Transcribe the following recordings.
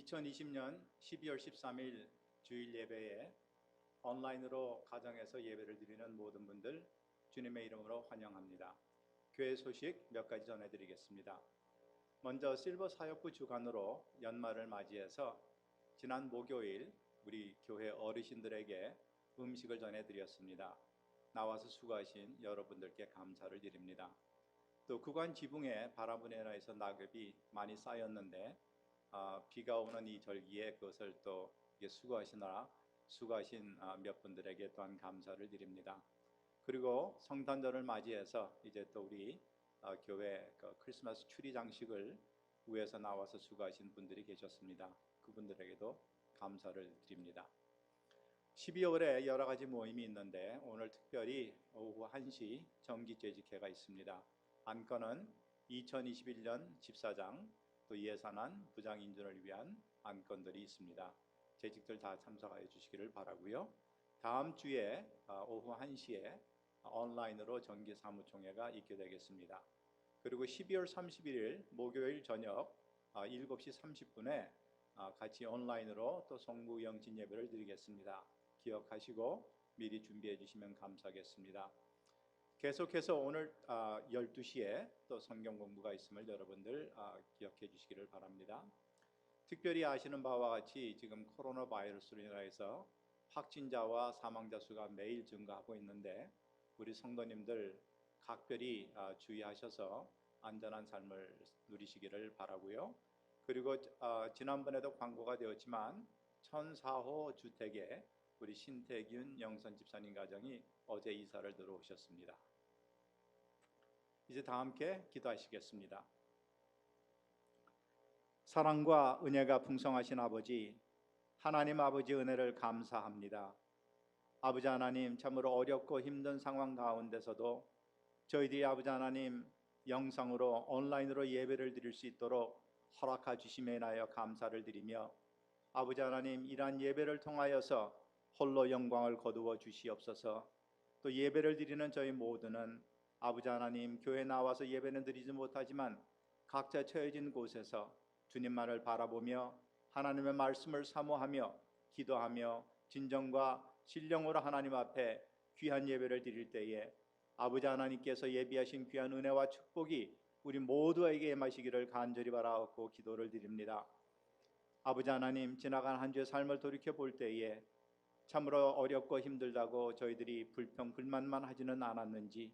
2020년 12월 13일 주일 예배에 온라인으로 가정에서 예배를 드리는 모든 분들 주님의 이름으로 환영합니다. 교회 소식 몇 가지 전해드리겠습니다. 먼저 실버 사역부 주간으로 연말을 맞이해서 지난 목요일 우리 교회 어르신들에게 음식을 전해드렸습니다. 나와서 수고하신 여러분들께 감사를 드립니다. 또 구간 지붕에 바람으로 인해서 낙엽이 많이 쌓였는데 비가 오는 이 절기에 그것을 또 수고하신 몇 분들에게 또한 감사를 드립니다. 그리고 성탄절을 맞이해서 이제 또 우리 교회 크리스마스 추리 장식을 위해서 나와서 수고하신 분들이 계셨습니다. 그분들에게도 감사를 드립니다. 12월에 여러 가지 모임이 있는데 오늘 특별히 오후 1시 정기재직회가 있습니다. 안건은 2021년 집사장 또 예산안 부장 인준을 위한 안건들이 있습니다. 재직들 다 참석하여 주시기를 바라고요. 다음 주에 오후 1시에 온라인으로 정기 사무총회가 있게 되겠습니다. 그리고 12월 31일 목요일 저녁 7시 30분에 같이 온라인으로 또 성부 영진 예배를 드리겠습니다. 기억하시고 미리 준비해 주시면 감사하겠습니다. 계속해서 오늘 12시에 또 성경 공부가 있음을 여러분들 기억해 주시기를 바랍니다. 특별히 아시는 바와 같이 지금 코로나 바이러스로 인해서 확진자와 사망자 수가 매일 증가하고 있는데 우리 성도님들 각별히 주의하셔서 안전한 삶을 누리시기를 바라고요. 그리고 지난번에도 광고가 되었지만 1004호 주택에 우리 신태균 영선 집사님 가정이 어제 이사를 들어오셨습니다. 이제 다 함께 기도하시겠습니다. 사랑과 은혜가 풍성하신 아버지, 하나님 아버지 은혜를 감사합니다. 아버지 하나님, 참으로 어렵고 힘든 상황 가운데서도 저희들이 아버지 하나님 영상으로 온라인으로 예배를 드릴 수 있도록 허락하 주심에 인하여 감사를 드리며 아버지 하나님, 이러한 예배를 통하여서 홀로 영광을 거두어 주시옵소서. 또 예배를 드리는 저희 모두는 아버지 하나님, 교회에 나와서 예배는 드리지 못하지만 각자 처해진 곳에서 주님만을 바라보며 하나님의 말씀을 사모하며 기도하며 진정과 신령으로 하나님 앞에 귀한 예배를 드릴 때에 아버지 하나님께서 예비하신 귀한 은혜와 축복이 우리 모두에게 임하시기를 간절히 바라옵고 기도를 드립니다. 아버지 하나님, 지나간 한 주의 삶을 돌이켜 볼 때에 참으로 어렵고 힘들다고 저희들이 불평 불만만 하지는 않았는지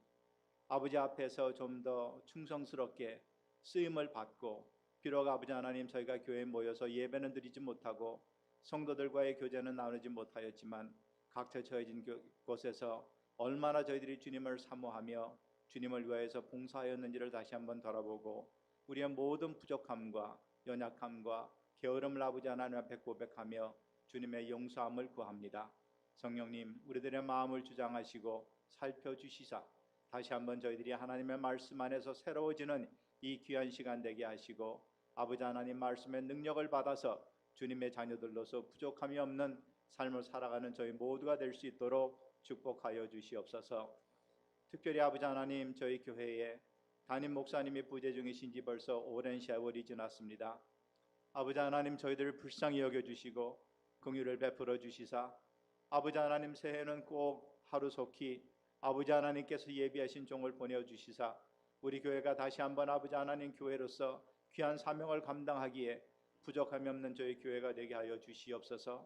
아버지 앞에서 좀 더 충성스럽게 쓰임을 받고, 비록 아버지 하나님 저희가 교회에 모여서 예배는 드리지 못하고 성도들과의 교제는 나누지 못하였지만 각자 처해진 곳에서 얼마나 저희들이 주님을 사모하며 주님을 위하여서 봉사하였는지를 다시 한번 돌아보고 우리의 모든 부족함과 연약함과 게으름을 아버지 하나님 앞에 고백하며 주님의 용서함을 구합니다. 성령님, 우리들의 마음을 주장하시고 살펴주시사 다시 한번 저희들이 하나님의 말씀 안에서 새로워지는 이 귀한 시간 되게 하시고 아버지 하나님 말씀의 능력을 받아서 주님의 자녀들로서 부족함이 없는 삶을 살아가는 저희 모두가 될 수 있도록 축복하여 주시옵소서. 특별히 아버지 하나님, 저희 교회에 담임 목사님이 부재 중이신 지 벌써 오랜 세월이 지났습니다. 아버지 하나님, 저희들을 불쌍히 여겨주시고 긍휼을 베풀어 주시사 아버지 하나님, 새해는 꼭 하루속히 아버지 하나님께서 예비하신 종을 보내주시사 우리 교회가 다시 한번 아버지 하나님 교회로서 귀한 사명을 감당하기에 부족함이 없는 저희 교회가 되게 하여 주시옵소서.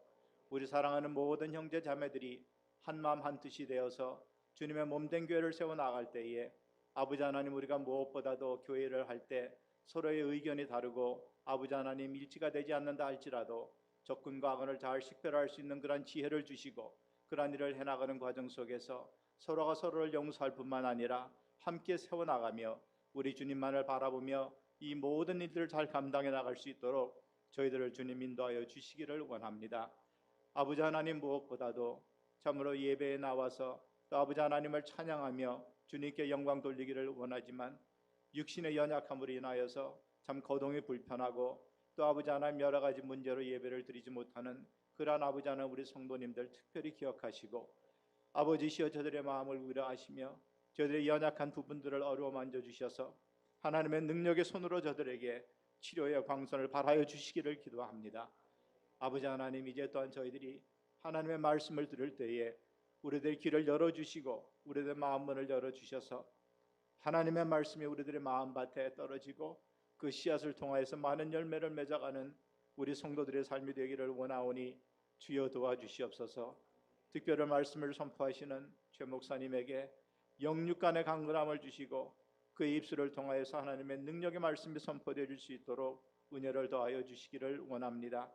우리 사랑하는 모든 형제 자매들이 한마음 한뜻이 되어서 주님의 몸된 교회를 세워나갈 때에 아버지 하나님, 우리가 무엇보다도 교회를 할 때 서로의 의견이 다르고 아버지 하나님 일치가 되지 않는다 할지라도 적군과 악을 잘 식별할 수 있는 그런 지혜를 주시고 그러한 일을 해나가는 과정 속에서 서로가 서로를 용서할 뿐만 아니라 함께 세워나가며 우리 주님만을 바라보며 이 모든 일들을 잘 감당해 나갈 수 있도록 저희들을 주님 인도하여 주시기를 원합니다. 아버지 하나님, 무엇보다도 참으로 예배에 나와서 또 아버지 하나님을 찬양하며 주님께 영광 돌리기를 원하지만 육신의 연약함으로 인하여서 참 거동이 불편하고 또 아버지 하나님 여러 가지 문제로 예배를 드리지 못하는 그러한 아버지 하나님 우리 성도님들 특별히 기억하시고 아버지시여 저들의 마음을 위로하시며 저들의 연약한 부분들을 어루어 만져주셔서 하나님의 능력의 손으로 저들에게 치료의 광선을 발하여 주시기를 기도합니다. 아버지 하나님, 이제 또한 저희들이 하나님의 말씀을 들을 때에 우리들 귀를 열어주시고 우리들 마음문을 열어주셔서 하나님의 말씀이 우리들의 마음밭에 떨어지고 그 씨앗을 통하여서 많은 열매를 맺어가는 우리 성도들의 삶이 되기를 원하오니 주여 도와주시옵소서. 특별한 말씀을 선포하시는 최 목사님에게 영육간의 강건함을 주시고 그의 입술을 통하여서 하나님의 능력의 말씀이 선포되어질 수 있도록 은혜를 더하여 주시기를 원합니다.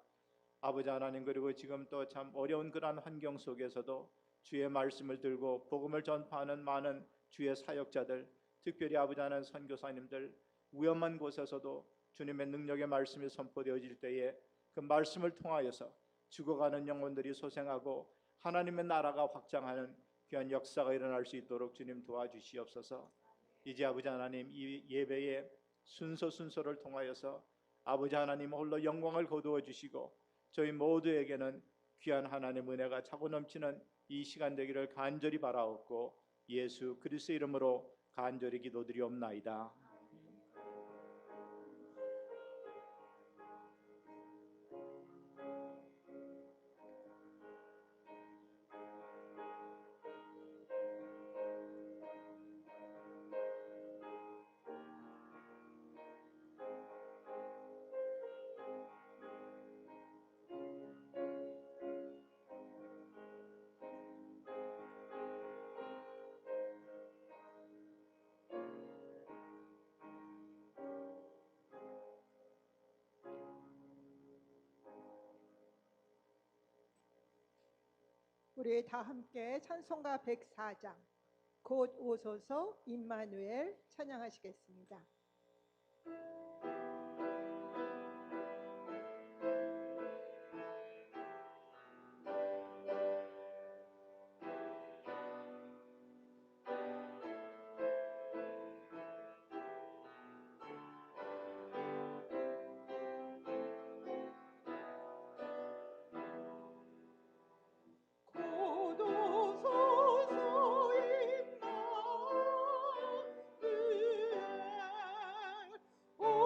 아버지 하나님, 그리고 지금 또 참 어려운 그러한 환경 속에서도 주의 말씀을 들고 복음을 전파하는 많은 주의 사역자들, 특별히 아버지 하나님 선교사님들, 위험한 곳에서도 주님의 능력의 말씀이 선포되어질 때에 그 말씀을 통하여서 죽어가는 영혼들이 소생하고 하나님의 나라가 확장하는 귀한 역사가 일어날 수 있도록 주님 도와주시옵소서. 이제 아버지 하나님, 이 예배의 순서를 통하여서 아버지 하나님 홀로 영광을 거두어 주시고 저희 모두에게는 귀한 하나님의 은혜가 차고 넘치는 이 시간 되기를 간절히 바라옵고 예수 그리스도의 이름으로 간절히 기도드리옵나이다. 우리 다 함께 찬송가 104장 곧 오소서 임마누엘 찬양하시겠습니다. 오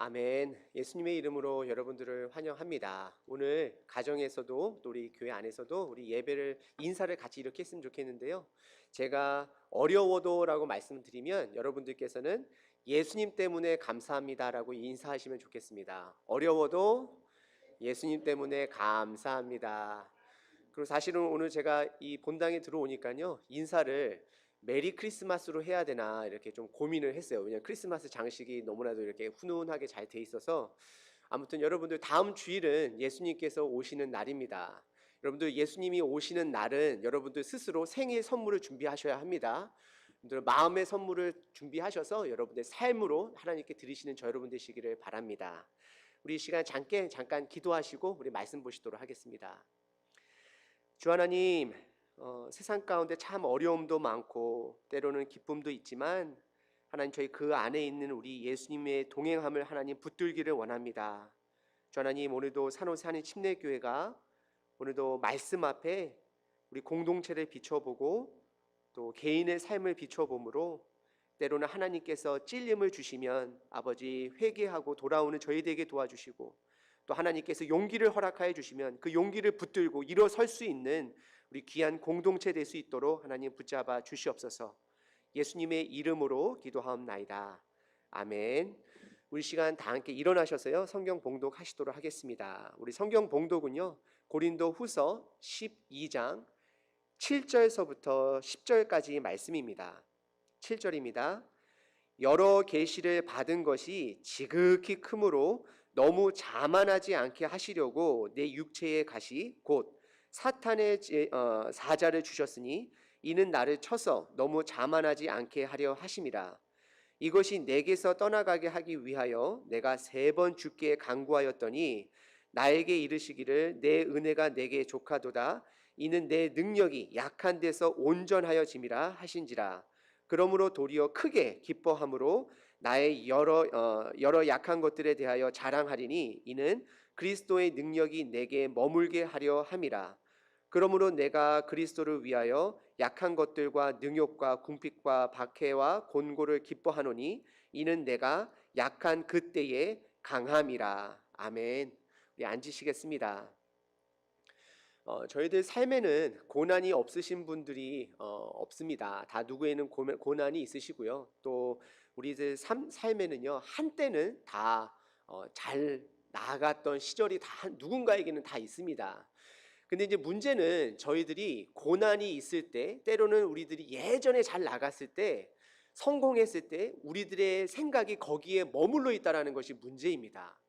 아멘. 예수님의 이름으로 여러분들을 환영합니다. 오늘 가정에서도 또 우리 교회 안에서도 우리 예배를 인사를 같이 이렇게 했으면 좋겠는데요. 제가 어려워도라고 말씀드리면 여러분들께서는 예수님 때문에 감사합니다라고 인사하시면 좋겠습니다. 어려워도 예수님 때문에 감사합니다. 그리고 사실은 오늘 제가 이 본당에 들어오니까요, 인사를 메리 크리스마스로 해야 되나 이렇게 좀 고민을 했어요. 왜냐하면 크리스마스 장식이 너무나도 이렇게 훈훈하게 잘 돼 있어서. 아무튼 여러분들 다음 주일은 예수님께서 오시는 날입니다. 여러분들 예수님이 오시는 날은 여러분들 스스로 생일 선물을 준비하셔야 합니다. 여러분들 마음의 선물을 준비하셔서 여러분들 삶으로 하나님께 드리시는 저 여러분 되시기를 바랍니다. 우리 이 시간 잠깐 기도하시고 우리 말씀 보시도록 하겠습니다. 주 하나님, 세상 가운데 참 어려움도 많고 때로는 기쁨도 있지만 하나님, 저희 그 안에 있는 우리 예수님의 동행함을 하나님 붙들기를 원합니다. 주 하나님, 오늘도 산호세 한인 침례교회가 오늘도 말씀 앞에 우리 공동체를 비춰보고 또 개인의 삶을 비춰보므로 때로는 하나님께서 찔림을 주시면 아버지 회개하고 돌아오는 저희들에게 도와주시고, 또 하나님께서 용기를 허락하여 주시면 그 용기를 붙들고 일어설 수 있는 우리 귀한 공동체 될 수 있도록 하나님 붙잡아 주시옵소서. 예수님의 이름으로 기도하옵나이다. 아멘. 우리 시간 다 함께 일어나셔서요, 성경 봉독하시도록 하겠습니다. 우리 성경 봉독은요, 고린도 후서 12장 7절서부터 10절까지 말씀입니다. 7절입니다. 여러 계시를 받은 것이 지극히 크므로 너무 자만하지 않게 하시려고 내 육체의 가시 곧 사탄의 사자를 주셨으니 이는 나를 쳐서 너무 자만하지 않게 하려 하심이라. 이것이 내게서 떠나가게 하기 위하여 내가 3번 주께 간구하였더니 나에게 이르시기를 내 은혜가 내게 족하도다. 이는 내 능력이 약한 데서 온전하여짐이라 하신지라. 그러므로 도리어 크게 기뻐함으로 나의 여러 약한 것들에 대하여 자랑하리니 이는 그리스도의 능력이 내게 머물게 하려 함이라. 그러므로 내가 그리스도를 위하여 약한 것들과 능욕과 궁핍과 박해와 곤고를 기뻐하노니 이는 내가 약한 그때에 강함이라. 아멘. 우리 앉으시겠습니다. 저희들 삶에는 고난이 없으신 분들이 없습니다. 다 누구에는 고난이 있으시고요. 또 우리들 삶에는요, 한때는 다 잘 나아갔던 시절이 다 누군가에게는 다 있습니다. 근데 이제 문제는 저희들이 고난이 있을 때, 때로는 우리들이 예전에 잘 나갔을 때, 성공했을 때 우리들의 생각이 거기에 머물러 있다는 것이 문제입니다.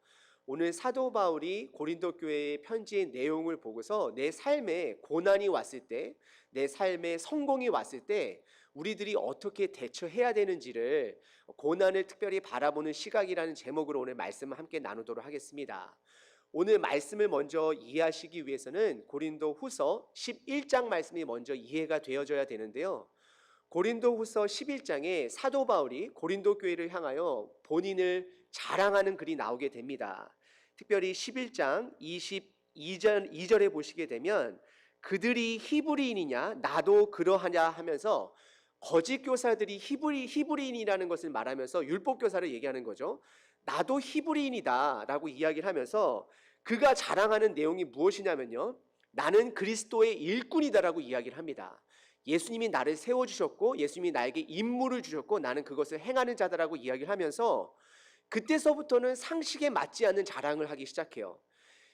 오늘 사도 바울이 고린도 교회의 편지의 내용을 보고서 내 삶에 고난이 왔을 때, 내 삶에 성공이 왔을 때 우리들이 어떻게 대처해야 되는지를, 고난을 특별히 바라보는 시각이라는 제목으로 오늘 말씀을 함께 나누도록 하겠습니다. 오늘 말씀을 먼저 이해하시기 위해서는 고린도 후서 11장 말씀이 먼저 이해가 되어져야 되는데요. 고린도 후서 11장에 사도 바울이 고린도 교회를 향하여 본인을 자랑하는 글이 나오게 됩니다. 특별히 11장 22절에 보시게 되면 그들이 히브리인이냐 나도 그러하냐 하면서 거짓 교사들이 히브리인이라는 것을 말하면서 율법 교사를 얘기하는 거죠. 나도 히브리인이다 라고 이야기를 하면서 그가 자랑하는 내용이 무엇이냐면요, 나는 그리스도의 일꾼이다 라고 이야기를 합니다. 예수님이 나를 세워주셨고 예수님이 나에게 임무를 주셨고 나는 그것을 행하는 자다라고 이야기를 하면서 그때서부터는 상식에 맞지 않는 자랑을 하기 시작해요.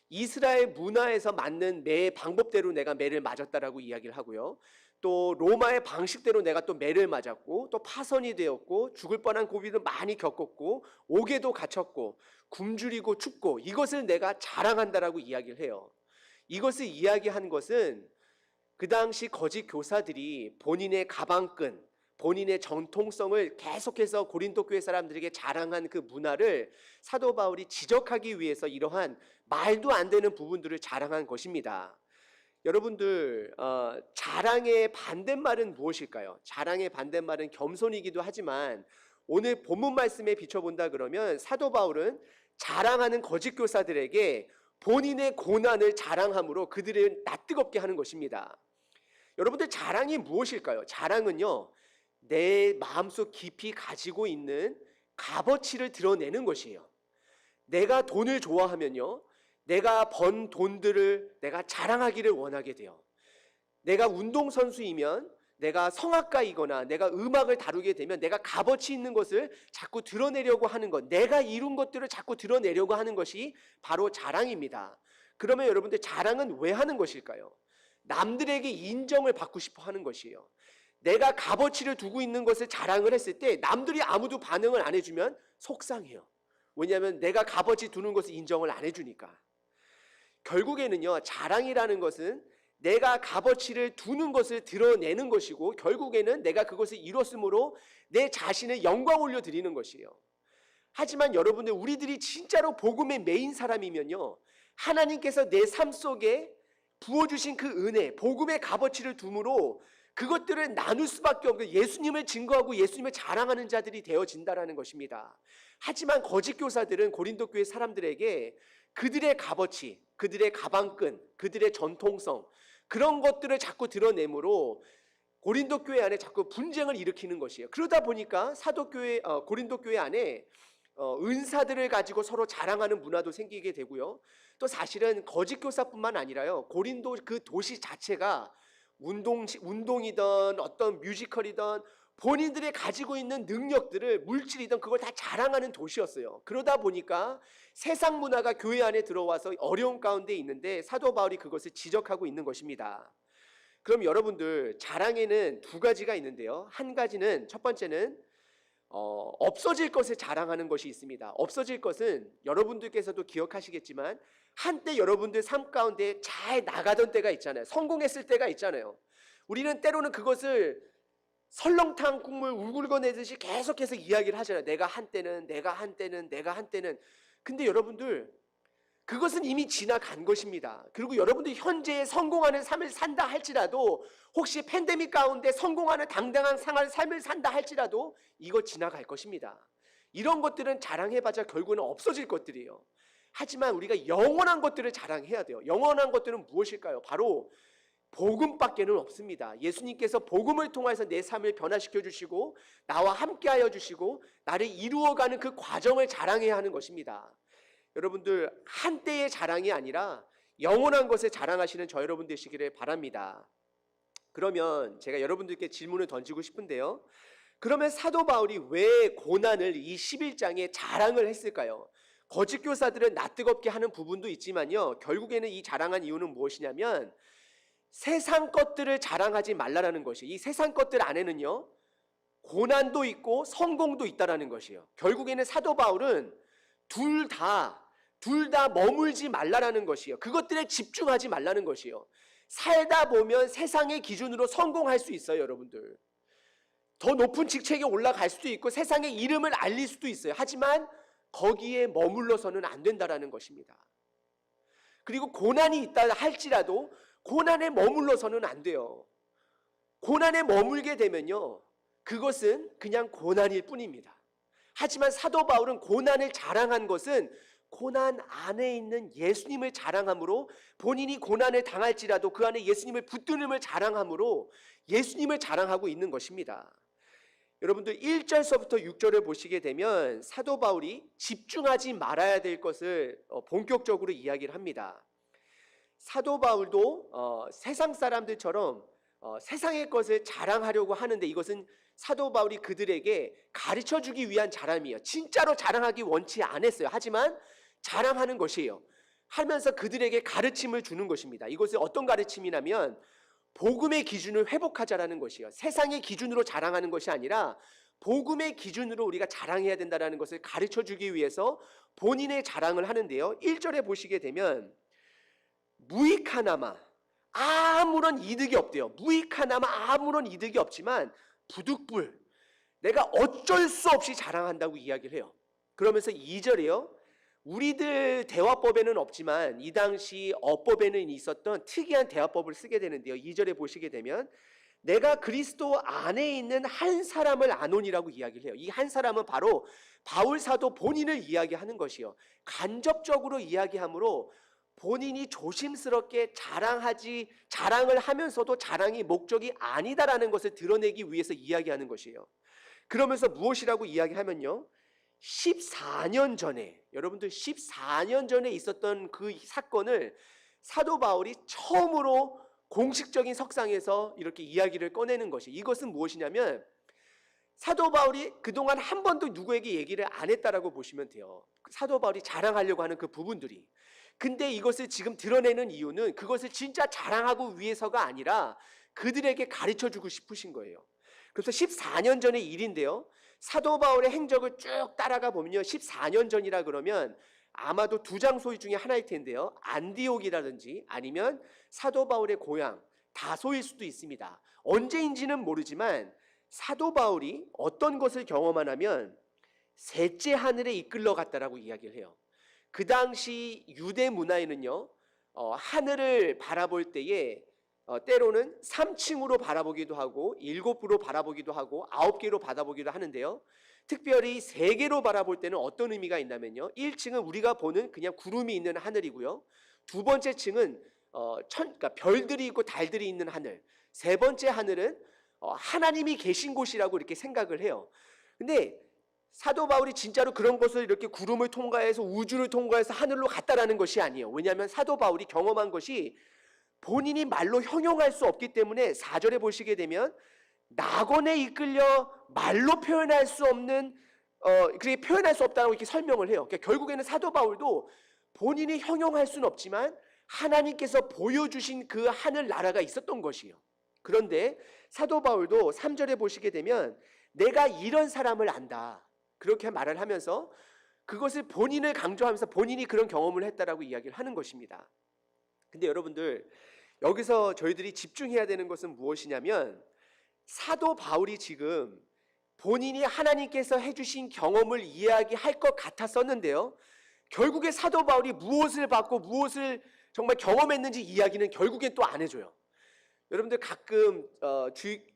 이스라엘 문화에서 맞는 매 방법대로 내가 매를 맞았다라고 이야기를 하고요, 또 로마의 방식대로 내가 또 매를 맞았고 또 파선이 되었고 죽을 뻔한 고비도 많이 겪었고 옥에도 갇혔고 굶주리고 춥고 이것을 내가 자랑한다라고 이야기를 해요. 이것을 이야기한 것은 그 당시 거짓 교사들이 본인의 가방끈, 본인의 정통성을 계속해서 고린도 교회 사람들에게 자랑한 그 문화를 사도 바울이 지적하기 위해서 이러한 말도 안 되는 부분들을 자랑한 것입니다. 여러분들, 자랑의 반대말은 무엇일까요? 자랑의 반대말은 겸손이기도 하지만 오늘 본문 말씀에 비춰본다 그러면 사도 바울은 자랑하는 거짓 교사들에게 본인의 고난을 자랑함으로 그들을 낯뜨겁게 하는 것입니다. 여러분들, 자랑이 무엇일까요? 자랑은요, 내 마음속 깊이 가지고 있는 값어치를 드러내는 것이에요. 내가 돈을 좋아하면요, 내가 번 돈들을 내가 자랑하기를 원하게 돼요. 내가 운동선수이면, 내가 성악가이거나 내가 음악을 다루게 되면 내가 값어치 있는 것을 자꾸 드러내려고 하는 것, 내가 이룬 것들을 자꾸 드러내려고 하는 것이 바로 자랑입니다. 그러면 여러분들, 자랑은 왜 하는 것일까요? 남들에게 인정을 받고 싶어 하는 것이에요. 내가 값어치를 두고 있는 것을 자랑을 했을 때 남들이 아무도 반응을 안 해주면 속상해요. 왜냐하면 내가 값어치 두는 것을 인정을 안 해주니까. 결국에는요, 자랑이라는 것은 내가 값어치를 두는 것을 드러내는 것이고, 결국에는 내가 그것을 이뤘으므로 내 자신을 영광 올려드리는 것이에요. 하지만 여러분들, 우리들이 진짜로 복음의 메인 사람이면요, 하나님께서 내 삶 속에 부어주신 그 은혜, 복음의 값어치를 둠으로 그것들을 나눌 수밖에 없는, 예수님을 증거하고 예수님을 자랑하는 자들이 되어진다라는 것입니다. 하지만 거짓 교사들은 고린도 교회 사람들에게 그들의 값어치, 그들의 가방끈, 그들의 전통성, 그런 것들을 자꾸 드러내므로 고린도 교회 안에 자꾸 분쟁을 일으키는 것이에요. 그러다 보니까 고린도 교회 안에 은사들을 가지고 서로 자랑하는 문화도 생기게 되고요. 또 사실은 거짓 교사뿐만 아니라요, 고린도 그 도시 자체가 운동이든 어떤 뮤지컬이든 본인들이 가지고 있는 능력들을, 물질이든 그걸 다 자랑하는 도시였어요. 그러다 보니까 세상 문화가 교회 안에 들어와서 어려운 가운데 있는데 사도 바울이 그것을 지적하고 있는 것입니다. 그럼 여러분들, 자랑에는 두 가지가 있는데요. 한 가지는, 첫 번째는 없어질 것을 자랑하는 것이 있습니다. 없어질 것은 여러분들께서도 기억하시겠지만 한때 여러분들 삶 가운데 잘 나가던 때가 있잖아요. 성공했을 때가 있잖아요. 우리는 때로는 그것을 설렁탕 국물 울굴거내듯이 계속해서 이야기를 하잖아요. 내가 한때는. 근데 여러분들, 그것은 이미 지나간 것입니다. 그리고 여러분들이 현재의 성공하는 삶을 산다 할지라도, 혹시 팬데믹 가운데 성공하는 당당한 삶을 산다 할지라도 이거 지나갈 것입니다. 이런 것들은 자랑해봤자 결국은 없어질 것들이에요. 하지만 우리가 영원한 것들을 자랑해야 돼요. 영원한 것들은 무엇일까요? 바로 복음밖에는 없습니다. 예수님께서 복음을 통해서 내 삶을 변화시켜 주시고 나와 함께하여 주시고 나를 이루어가는 그 과정을 자랑해야 하는 것입니다. 여러분들, 한때의 자랑이 아니라 영원한 것을 자랑하시는 저 여러분 되시기를 바랍니다. 그러면 제가 여러분들께 질문을 던지고 싶은데요, 그러면 사도 바울이 왜 고난을 이 11장에 자랑을 했을까요? 거짓 교사들은 낯뜨겁게 하는 부분도 있지만요, 결국에는 이 자랑한 이유는 무엇이냐면 세상 것들을 자랑하지 말라라는 것이에요. 이 세상 것들 안에는요, 고난도 있고 성공도 있다라는 것이에요. 결국에는 사도 바울은 둘 다 머물지 말라라는 것이에요. 그것들에 집중하지 말라는 것이에요. 살다 보면 세상의 기준으로 성공할 수 있어요, 여러분들. 더 높은 직책에 올라갈 수도 있고 세상의 이름을 알릴 수도 있어요. 하지만 거기에 머물러서는 안 된다라는 것입니다. 그리고 고난이 있다 할지라도 고난에 머물러서는 안 돼요. 고난에 머물게 되면요, 그것은 그냥 고난일 뿐입니다. 하지만 사도 바울은 고난을 자랑한 것은 고난 안에 있는 예수님을 자랑함으로, 본인이 고난을 당할지라도 그 안에 예수님을 붙드는을 자랑함으로 예수님을 자랑하고 있는 것입니다. 여러분들 1절서부터 6절을 보시게 되면 사도 바울이 집중하지 말아야 될 것을 본격적으로 이야기를 합니다. 사도 바울도 세상 사람들처럼 세상의 것을 자랑하려고 하는데, 이것은 사도 바울이 그들에게 가르쳐주기 위한 자랑이에요. 진짜로 자랑하기 원치 않았어요. 하지만 자랑하는 것이에요. 하면서 그들에게 가르침을 주는 것입니다. 이것은 어떤 가르침이냐면 복음의 기준을 회복하자라는 것이에요. 세상의 기준으로 자랑하는 것이 아니라 복음의 기준으로 우리가 자랑해야 된다는 것을 가르쳐주기 위해서 본인의 자랑을 하는데요, 1절에 보시게 되면 무익하나마 아무런 이득이 없대요. 무익하나마 아무런 이득이 없지만 부득불 내가 어쩔 수 없이 자랑한다고 이야기를 해요. 그러면서 2절에요, 우리들 대화법에는 없지만 이 당시 어법에는 있었던 특이한 대화법을 쓰게 되는데요, 2절에 보시게 되면 내가 그리스도 안에 있는 한 사람을 아노니라고 이야기를 해요. 이 한 사람은 바로 바울 사도 본인을 이야기하는 것이요, 간접적으로 이야기하므로 본인이 조심스럽게 자랑을 하면서도 자랑이 목적이 아니다라는 것을 드러내기 위해서 이야기하는 것이에요. 그러면서 무엇이라고 이야기하면요, 14년 전에, 여러분들 14년 전에 있었던 그 사건을 사도 바울이 처음으로 공식적인 석상에서 이렇게 이야기를 꺼내는 것이, 이것은 무엇이냐면 사도 바울이 그동안 한 번도 누구에게 얘기를 안 했다라고 보시면 돼요. 사도 바울이 자랑하려고 하는 그 부분들이. 근데 이것을 지금 드러내는 이유는 그것을 진짜 자랑하고 위해서가 아니라 그들에게 가르쳐주고 싶으신 거예요. 그래서 14년 전의 일인데요, 사도 바울의 행적을 쭉 따라가 보면요, 14년 전이라 그러면 아마도 두 장소 중에 하나일 텐데요, 안디옥이라든지 아니면 사도 바울의 고향 다소일 수도 있습니다. 언제인지는 모르지만 사도 바울이 어떤 것을 경험하냐면 셋째 하늘에 이끌러 갔다라고 이야기를 해요. 그 당시 유대 문화에는요, 하늘을 바라볼 때에 때로는 3층으로 바라보기도 하고 7부로 바라보기도 하고 9개로 바라보기도 하는데요, 특별히 3개로 바라볼 때는 어떤 의미가 있냐면요, 1층은 우리가 보는 그냥 구름이 있는 하늘이고요, 두 번째 층은 그러니까 별들이 있고 달들이 있는 하늘, 세 번째 하늘은 하나님이 계신 곳이라고 이렇게 생각을 해요. 근데 사도 바울이 진짜로 그런 것을 이렇게 구름을 통과해서 우주를 통과해서 하늘로 갔다라는 것이 아니에요. 왜냐하면 사도 바울이 경험한 것이 본인이 말로 형용할 수 없기 때문에 4절에 보시게 되면 낙원에 이끌려 말로 표현할 수 없는 그렇게 표현할 수 없다고 이렇게 설명을 해요. 그러니까 결국에는 사도 바울도 본인이 형용할 수는 없지만 하나님께서 보여주신 그 하늘 나라가 있었던 것이에요. 그런데 사도 바울도 3절에 보시게 되면 내가 이런 사람을 안다, 그렇게 말을 하면서 그것을 본인을 강조하면서 본인이 그런 경험을 했다라고 이야기를 하는 것입니다. 근데 여러분들, 여기서 저희들이 집중해야 되는 것은 무엇이냐면 사도 바울이 지금 본인이 하나님께서 해주신 경험을 이야기할 것 같았었는데요, 결국에 사도 바울이 무엇을 받고 무엇을 정말 경험했는지 이야기는 결국엔 또 안 해줘요. 여러분들 가끔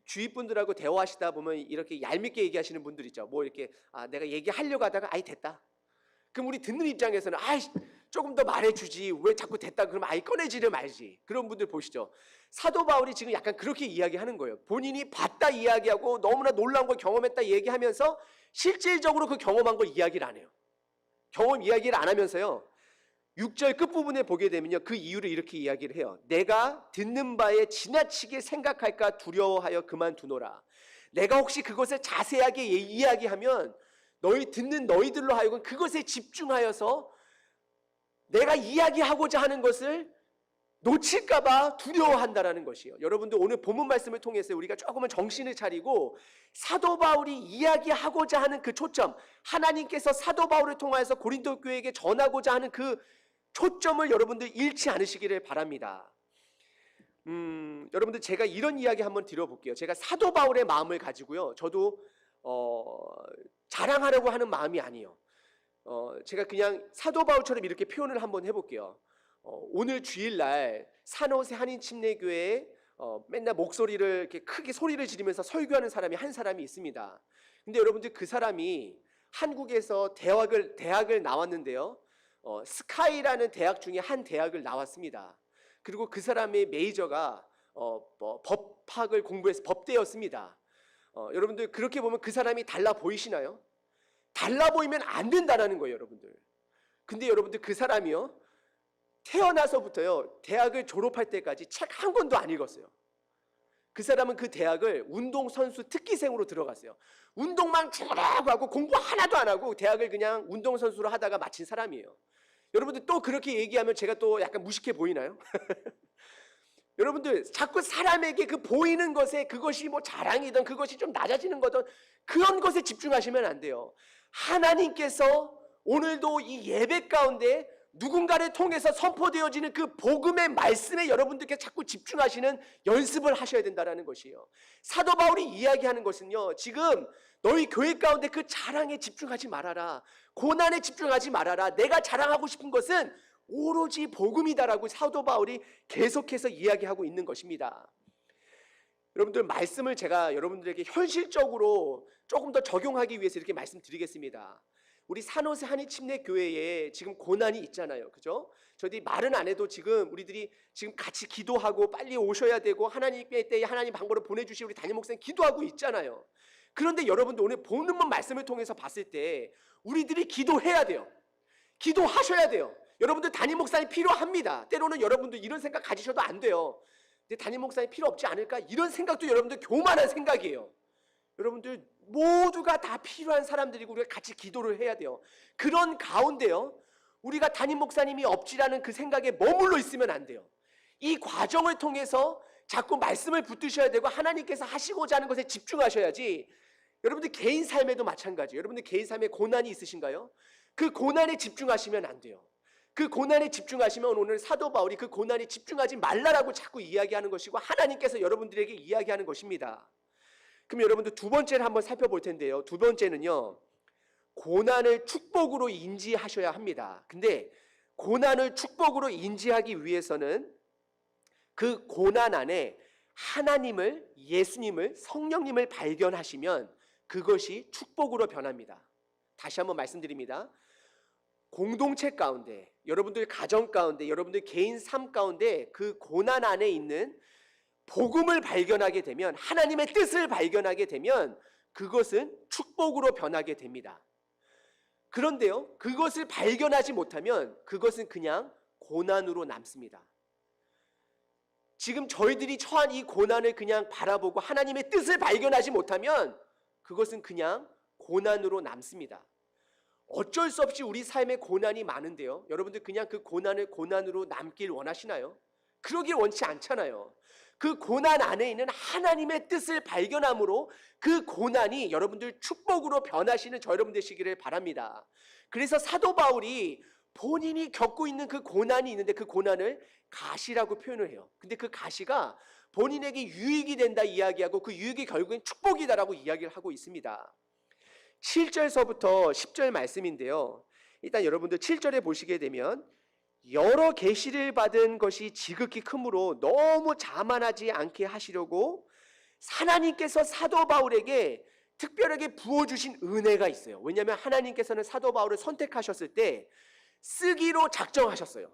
주위 분들하고 대화하시다 보면 이렇게 얄밉게 얘기하시는 분들 있죠. 뭐 이렇게 내가 얘기하려고 하다가 아이 됐다. 그럼 우리 듣는 입장에서는 아이 조금 더 말해주지 왜 자꾸 됐다 그러면 아이 꺼내지를 말지. 그런 분들 보시죠. 사도 바울이 지금 약간 그렇게 이야기하는 거예요. 본인이 봤다 이야기하고 너무나 놀라운 걸 경험했다 얘기하면서 실질적으로 그 경험한 걸 이야기를 안 해요. 경험 이야기를 안 하면서요, 6절 끝부분에 보게 되면요, 그 이유를 이렇게 이야기를 해요. 내가 듣는 바에 지나치게 생각할까 두려워하여 그만두노라. 내가 혹시 그것을 자세하게 이야기하면 듣는 너희들로 하여금 그것에 집중하여서 내가 이야기하고자 하는 것을 놓칠까 봐 두려워한다라는 것이에요. 여러분들 오늘 본문 말씀을 통해서 우리가 조금은 정신을 차리고 사도 바울이 이야기하고자 하는 그 초점, 하나님께서 사도 바울을 통하여서 고린도 교회에게 전하고자 하는 그 초점을 여러분들 잃지 않으시기를 바랍니다. 여러분들 제가 이런 이야기 한번 드려볼게요. 제가 사도 바울의 마음을 가지고요, 저도 자랑하려고 하는 마음이 아니에요. 제가 그냥 사도 바울처럼 이렇게 표현을 한번 해볼게요. 오늘 주일날 산호세 한인침례교회에 맨날 목소리를 이렇게 크게 소리를 지르면서 설교하는 사람이 한 사람이 있습니다. 근데 여러분들 그 사람이 한국에서 대학을 나왔는데요, 스카이라는 대학 중에 한 대학을 나왔습니다. 그리고 그 사람의 메이저가 법학을 공부해서 법대였습니다. 여러분들 그렇게 보면 그 사람이 달라 보이시나요? 달라 보이면 안 된다라는 거예요, 여러분들. 근데 여러분들 그 사람이요, 태어나서부터요 대학을 졸업할 때까지 책 한 권도 안 읽었어요. 그 사람은 그 대학을 운동선수 특기생으로 들어갔어요. 운동만 죽으라고 하고 공부 하나도 안 하고 대학을 그냥 운동선수로 하다가 마친 사람이에요. 여러분들 또 그렇게 얘기하면 제가 또 약간 무식해 보이나요? 여러분들 자꾸 사람에게 그 보이는 것에 그것이 뭐 자랑이든 그것이 좀 낮아지는 거든 그런 것에 집중하시면 안 돼요. 하나님께서 오늘도 이 예배 가운데 누군가를 통해서 선포되어지는 그 복음의 말씀에 여러분들께 자꾸 집중하시는 연습을 하셔야 된다는 것이에요. 사도 바울이 이야기하는 것은요, 지금 너희 교회 가운데 그 자랑에 집중하지 말아라, 고난에 집중하지 말아라, 내가 자랑하고 싶은 것은 오로지 복음이다라고 사도 바울이 계속해서 이야기하고 있는 것입니다. 여러분들 말씀을 제가 여러분들에게 현실적으로 조금 더 적용하기 위해서 이렇게 말씀드리겠습니다. 우리 산호세 한인침례교회에 지금 고난이 있잖아요, 그죠? 저희들이 말은 안 해도 지금 우리들이 지금 같이 기도하고 빨리 오셔야 되고 하나님의 때에 하나님 방법으로 보내주시고 우리 담임 목사님 기도하고 있잖아요. 그런데 여러분들 오늘 본문 말씀을 통해서 봤을 때 우리들이 기도해야 돼요. 기도하셔야 돼요. 여러분들 담임 목사님 필요합니다. 때로는 여러분들 이런 생각 가지셔도 안 돼요. 근데 담임 목사님 필요 없지 않을까? 이런 생각도 여러분들 교만한 생각이에요. 여러분들 모두가 다 필요한 사람들이고 우리가 같이 기도를 해야 돼요. 그런 가운데요, 우리가 담임 목사님이 없지라는 그 생각에 머물러 있으면 안 돼요. 이 과정을 통해서 자꾸 말씀을 붙드셔야 되고 하나님께서 하시고자 하는 것에 집중하셔야지. 여러분들 개인 삶에도 마찬가지예요. 여러분들 개인 삶에 고난이 있으신가요? 그 고난에 집중하시면 안 돼요. 그 고난에 집중하시면 오늘 사도 바울이 그 고난에 집중하지 말라라고 자꾸 이야기하는 것이고 하나님께서 여러분들에게 이야기하는 것입니다. 그럼 여러분들 두 번째를 한번 살펴볼 텐데요. 두 번째는요, 고난을 축복으로 인지하셔야 합니다. 근데 고난을 축복으로 인지하기 위해서는 그 고난 안에 하나님을, 예수님을, 성령님을 발견하시면 그것이 축복으로 변합니다. 다시 한번 말씀드립니다. 공동체 가운데, 여러분들 가정 가운데, 여러분들 개인 삶 가운데 그 고난 안에 있는 복음을 발견하게 되면, 하나님의 뜻을 발견하게 되면 그것은 축복으로 변하게 됩니다. 그런데요, 그것을 발견하지 못하면 그것은 그냥 고난으로 남습니다. 지금 저희들이 처한 이 고난을 그냥 바라보고 하나님의 뜻을 발견하지 못하면 그것은 그냥 고난으로 남습니다. 어쩔 수 없이 우리 삶에 고난이 많은데요, 여러분들 그냥 그 고난을 고난으로 남길 원하시나요? 그러길 원치 않잖아요. 그 고난 안에 있는 하나님의 뜻을 발견함으로 그 고난이 여러분들 축복으로 변하시는 저 여러분 되시기를 바랍니다. 그래서 사도 바울이 본인이 겪고 있는 그 고난이 있는데 그 고난을 가시라고 표현을 해요. 근데 그 가시가 본인에게 유익이 된다 이야기하고 그 유익이 결국엔 축복이다라고 이야기를 하고 있습니다. 7절서부터 10절 말씀인데요, 일단 여러분들 7절에 보시게 되면 여러 계시를 받은 것이 지극히 크므로 너무 자만하지 않게 하시려고 하나님께서 사도 바울에게 특별하게 부어주신 은혜가 있어요. 왜냐하면 하나님께서는 사도 바울을 선택하셨을 때 쓰기로 작정하셨어요.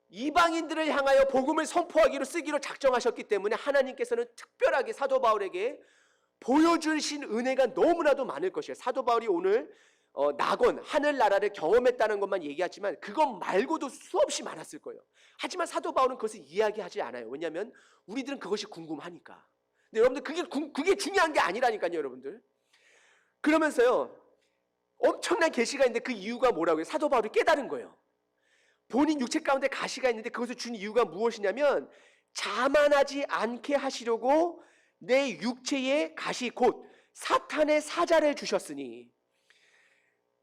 이방인들을 향하여 복음을 선포하기로 쓰기로 작정하셨기 때문에 하나님께서는 특별하게 사도 바울에게 보여주신 은혜가 너무나도 많을 것이에요. 사도 바울이 오늘 낙원, 하늘나라를 경험했다는 것만 얘기하지만 그것 말고도 수없이 많았을 거예요. 하지만 사도 바울은 그것을 이야기하지 않아요. 왜냐하면 우리들은 그것이 궁금하니까. 근데 여러분들 그게 중요한 게 아니라니까요, 여러분들. 그러면서요, 엄청난 계시가 있는데 그 이유가 뭐라고요? 사도 바울이 깨달은 거예요. 본인 육체 가운데 가시가 있는데 그것을 준 이유가 무엇이냐면 자만하지 않게 하시려고 내 육체의 가시 곧 사탄의 사자를 주셨으니.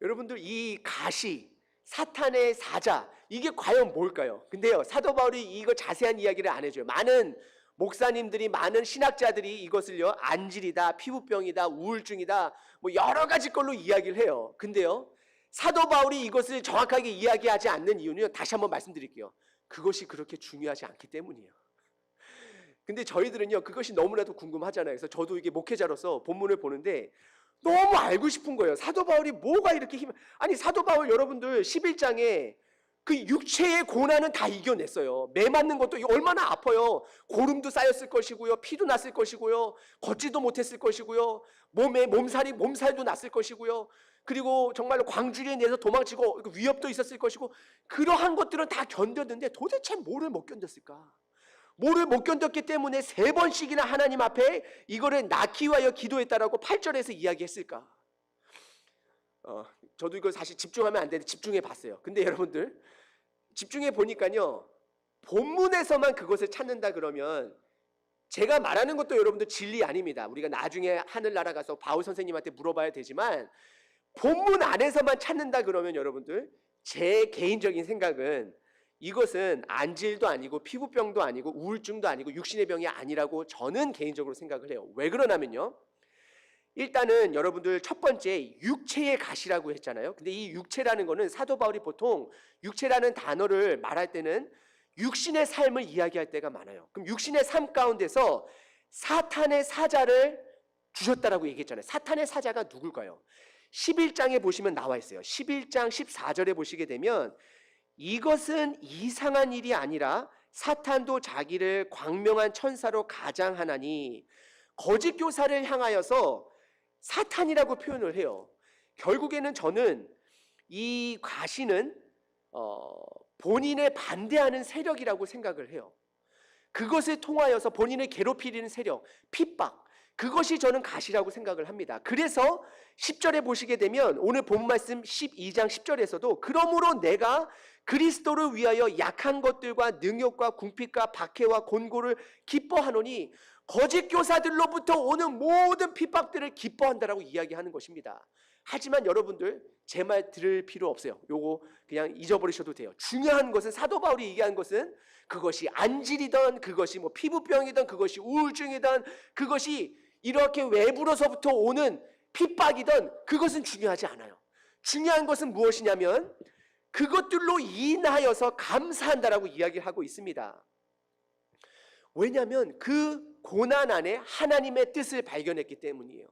여러분들 이 가시, 사탄의 사자, 이게 과연 뭘까요? 근데요, 사도 바울이 이거 자세한 이야기를 안 해줘요. 많은 목사님들이, 많은 신학자들이 이것을요, 안질이다, 피부병이다, 우울증이다, 뭐 여러 가지 걸로 이야기를 해요. 근데요, 사도 바울이 이것을 정확하게 이야기하지 않는 이유는 다시 한번 말씀드릴게요. 그것이 그렇게 중요하지 않기 때문이에요. 근데 저희들은요, 그것이 너무나도 궁금하잖아요. 그래서 저도 이게 목회자로서 본문을 보는데 너무 알고 싶은 거예요. 사도 바울이 뭐가 이렇게 아니 사도 바울 여러분들 11장에 그 육체의 고난은 다 이겨냈어요. 매 맞는 것도 얼마나 아파요. 고름도 쌓였을 것이고요, 피도 났을 것이고요, 걷지도 못했을 것이고요, 몸살도 났을 것이고요, 그리고 정말로 광주리에 내서 도망치고 위협도 있었을 것이고, 그러한 것들은 다 견뎠는데 도대체 뭐를 못 견뎠을까? 뭐를 못 견뎠기 때문에 3번씩이나 하나님 앞에 이거를 낳기 위하여 기도했다라고 8절에서 이야기했을까? 저도 이거 사실 집중하면 안 되는데 집중해 봤어요. 근데 여러분들 집중해 보니까요, 본문에서만 그것을 찾는다 그러면 제가 말하는 것도 여러분들 진리 아닙니다. 우리가 나중에 하늘나라 가서 바울 선생님한테 물어봐야 되지만 본문 안에서만 찾는다 그러면 여러분들, 제 개인적인 생각은 이것은 안질도 아니고 피부병도 아니고 우울증도 아니고 육신의 병이 아니라고 저는 개인적으로 생각을 해요. 왜 그러냐면요, 일단은 여러분들 첫 번째 육체의 가시라고 했잖아요. 근데 이 육체라는 거는 사도 바울이 보통 육체라는 단어를 말할 때는 육신의 삶을 이야기할 때가 많아요. 그럼 육신의 삶 가운데서 사탄의 사자를 주셨다라고 얘기했잖아요. 사탄의 사자가 누굴까요? 11장에 보시면 나와 있어요. 11장 14절에 보시게 되면 이것은 이상한 일이 아니라 사탄도 자기를 광명한 천사로 가장하나니 거짓 교사를 향하여서 사탄이라고 표현을 해요. 결국에는 저는 이 과시는 본인을 반대하는 세력이라고 생각을 해요. 그것을 통하여서 본인을 괴롭히는 세력, 핍박, 그것이 저는 가시라고 생각을 합니다. 그래서 10절에 보시게 되면 오늘 본 말씀 12장 10절에서도 그러므로 내가 그리스도를 위하여 약한 것들과 능욕과 궁핍과 박해와 곤고를 기뻐하노니 거짓 교사들로부터 오는 모든 핍박들을 기뻐한다라고 이야기하는 것입니다. 하지만 여러분들 제 말 들을 필요 없어요. 요거 그냥 잊어버리셔도 돼요. 중요한 것은 사도 바울이 얘기한 것은 그것이 안질이든 그것이 뭐 피부병이든 그것이 우울증이든 그것이 이렇게 외부로서부터 오는 핍박이든 그것은 중요하지 않아요. 중요한 것은 무엇이냐면 그것들로 인하여서 감사한다라고 이야기하고 있습니다. 왜냐하면 그 고난 안에 하나님의 뜻을 발견했기 때문이에요.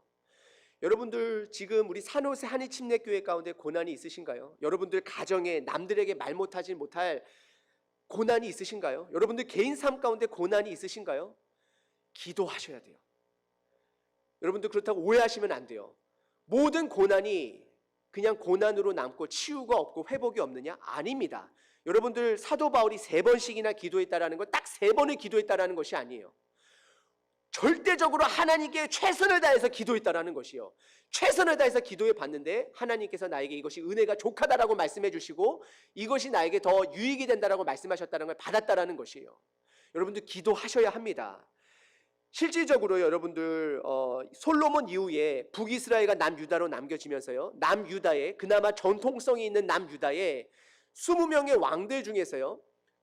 여러분들 지금 우리 산호세 한일침례교회 가운데 고난이 있으신가요? 여러분들 가정에 남들에게 말 못하지 못할 고난이 있으신가요? 여러분들 개인 삶 가운데 고난이 있으신가요? 기도하셔야 돼요. 여러분들 그렇다고 오해하시면 안 돼요. 모든 고난이 그냥 고난으로 남고 치유가 없고 회복이 없느냐? 아닙니다. 여러분들 사도 바울이 3번씩이나 기도했다라는 건 딱 3번을 기도했다라는 것이 아니에요. 절대적으로 하나님께 최선을 다해서 기도했다라는 것이요. 최선을 다해서 기도해 봤는데 하나님께서 나에게 이것이 은혜가 족하다라고 말씀해 주시고 이것이 나에게 더 유익이 된다라고 말씀하셨다는 걸 받았다라는 것이에요. 여러분들 기도하셔야 합니다. 실질적으로 여러분들 솔로몬 이후에 북이스라엘과 남유다로 남겨지면서요. 남유다에 그나마 전통성이 있는 남유다에 20명의 왕들 중에서요.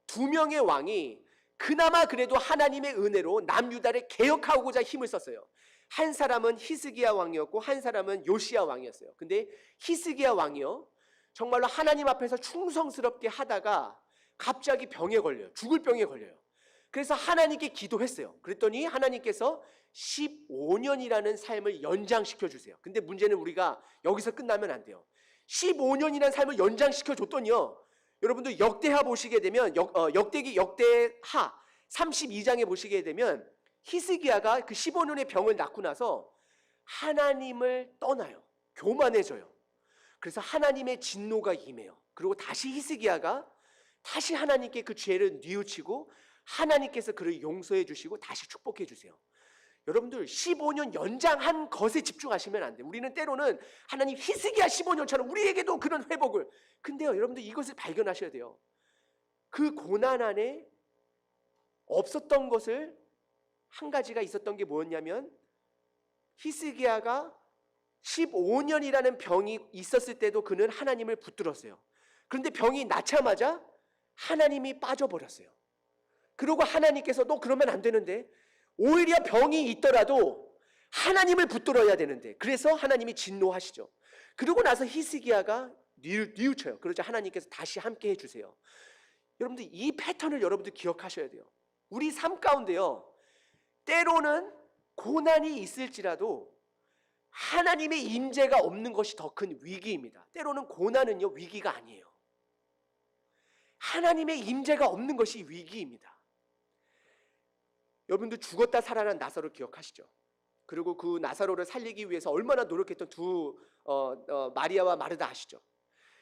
2명의 왕이 그나마 그래도 하나님의 은혜로 남유다를 개혁하고자 힘을 썼어요. 한 사람은 히스기야 왕이었고 한 사람은 요시야 왕이었어요. 근데 히스기야 왕이요. 정말로 하나님 앞에서 충성스럽게 하다가 갑자기 병에 걸려요. 죽을 병에 걸려요. 그래서 하나님께 기도했어요. 그랬더니 하나님께서 15년이라는 삶을 연장시켜 주세요. 근데 문제는 우리가 여기서 끝나면 안 돼요. 15년이라는 삶을 연장시켜 줬더니요. 여러분들 역대하 보시게 되면 역대하 32장에 보시게 되면 히스기야가 그 15년의 병을 낫고 나서 하나님을 떠나요. 교만해져요. 그래서 하나님의 진노가 임해요. 그리고 다시 히스기야가 다시 하나님께 그 죄를 뉘우치고 하나님께서 그를 용서해 주시고 다시 축복해 주세요. 여러분들 15년 연장한 것에 집중하시면 안 돼요. 우리는 때로는 하나님 히스기야 15년처럼 우리에게도 그런 회복을. 근데요 여러분들 이것을 발견하셔야 돼요. 그 고난 안에 없었던 것을 한 가지가 있었던 게 뭐였냐면 히스기야가 15년이라는 병이 있었을 때도 그는 하나님을 붙들었어요. 그런데 병이 낫자마자 하나님이 빠져버렸어요. 그리고 하나님께서 너 그러면 안 되는데 오히려 병이 있더라도 하나님을 붙들어야 되는데 그래서 하나님이 진노하시죠. 그러고 나서 히스기야가 뉘우쳐요. 그러자 하나님께서 다시 함께 해주세요. 여러분들 이 패턴을 여러분들 기억하셔야 돼요. 우리 삶 가운데요 때로는 고난이 있을지라도 하나님의 임재가 없는 것이 더 큰 위기입니다. 때로는 고난은요 위기가 아니에요. 하나님의 임재가 없는 것이 위기입니다. 여러분들 죽었다 살아난 나사로 기억하시죠? 그리고 그 나사로를 살리기 위해서 얼마나 노력했던 두 마리아와 마르다 아시죠?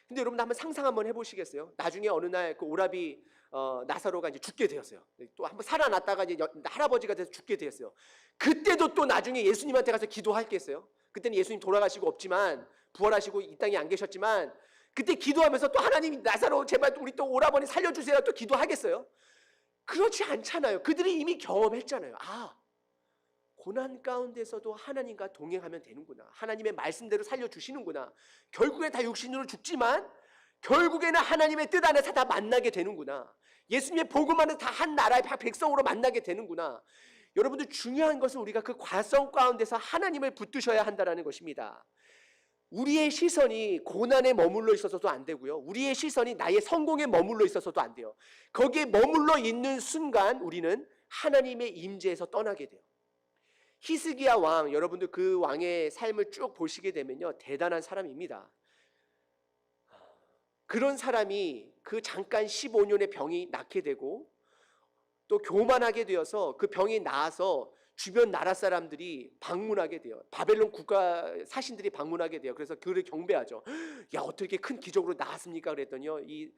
근데 여러분 한번 상상 한번 해보시겠어요? 나중에 어느 날 그 오라비 나사로가 이제 죽게 되었어요. 또 한번 살아났다가 이제 할아버지가 돼서 죽게 되었어요. 그때도 또 나중에 예수님한테 가서 기도할겠어요? 그때는 예수님 돌아가시고 없지만 부활하시고 이 땅에 안 계셨지만 그때 기도하면서 또 하나님 나사로 제발 우리 또 오라버니 살려주세요 또 기도하겠어요? 그렇지 않잖아요. 그들이 이미 경험했잖아요. 아, 고난 가운데서도 하나님과 동행하면 되는구나. 하나님의 말씀대로 살려주시는구나. 결국엔 다 육신으로 죽지만 결국에는 하나님의 뜻 안에서 다 만나게 되는구나. 예수님의 복음 안에서 다 한 나라의 백성으로 만나게 되는구나. 여러분들 중요한 것은 우리가 그 과정 가운데서 하나님을 붙드셔야 한다는 것입니다. 우리의 시선이 고난에 머물러 있어서도 안 되고요. 우리의 시선이 나의 성공에 머물러 있어서도 안 돼요. 거기에 머물러 있는 순간 우리는 하나님의 임재에서 떠나게 돼요. 히스기야 왕, 여러분들 그 왕의 삶을 쭉 보시게 되면요. 대단한 사람입니다. 그런 사람이 그 잠깐 15년의 병이 낫게 되고 또 교만하게 되어서 그 병이 나아서 주변 나라 사람들이 방문하게 돼요. 바벨론 국가 사신들이 방문하게 돼요. 그래서 그를 경배하죠. 야, 어떻게 큰 기적으로 나왔습니까? 그랬더니요, 이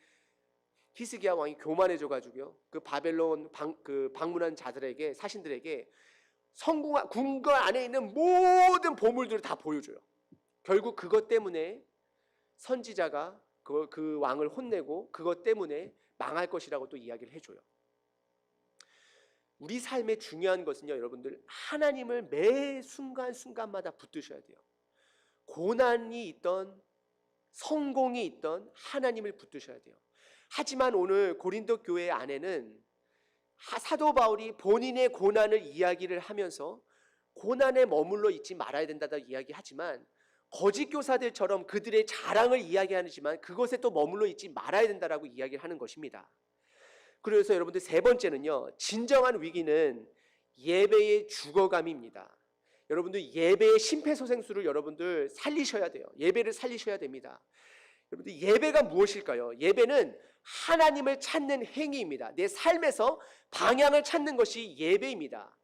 히스기야 왕이 교만해져 가지고요, 그 바벨론 방문한 자들에게, 사신들에게 궁궐 안에 있는 모든 보물들을 다 보여줘요. 결국 그것 때문에 선지자가 그 왕을 혼내고 그것 때문에 망할 것이라고 또 이야기를 해줘요. 우리 삶의 중요한 것은요, 여러분들, 하나님을 매 순간순간마다 붙드셔야 돼요. 고난이 있던 성공이 있던 하나님을 붙드셔야 돼요. 하지만 오늘 고린도 교회 안에는 사도 바울이 본인의 고난을 이야기를 하면서 고난에 머물러 있지 말아야 된다고 이야기하지만, 거짓 교사들처럼 그들의 자랑을 이야기하지만 그것에 또 머물러 있지 말아야 된다라고 이야기를 하는 것입니다. 그래서 여러분들, 세 번째는요, 진정한 위기는 예배의 죽어감입니다. 여러분들, 예배의 심폐소생술을 여러분들 살리셔야 돼요. 예배를 살리셔야 됩니다. 여러분들, 예배가 무엇일까요? 예배는 하나님을 찾는 행위입니다. 내 삶에서 방향을 찾는 것이 예배입니다.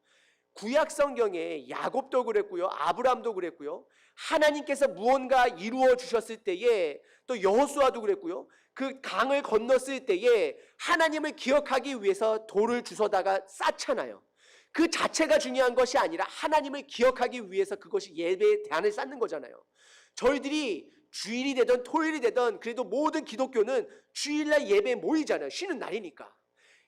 구약 성경에 야곱도 그랬고요, 아브라함도 그랬고요, 하나님께서 무언가 이루어 주셨을 때에 또 여호수아도 그랬고요, 그 강을 건넜을 때에 하나님을 기억하기 위해서 돌을 주워다가 쌓잖아요. 그 자체가 중요한 것이 아니라 하나님을 기억하기 위해서 그것이 예배의 대안을 쌓는 거잖아요. 저희들이 주일이 되든 토요일이 되든 그래도 모든 기독교는 주일날 예배에 모이잖아요. 쉬는 날이니까.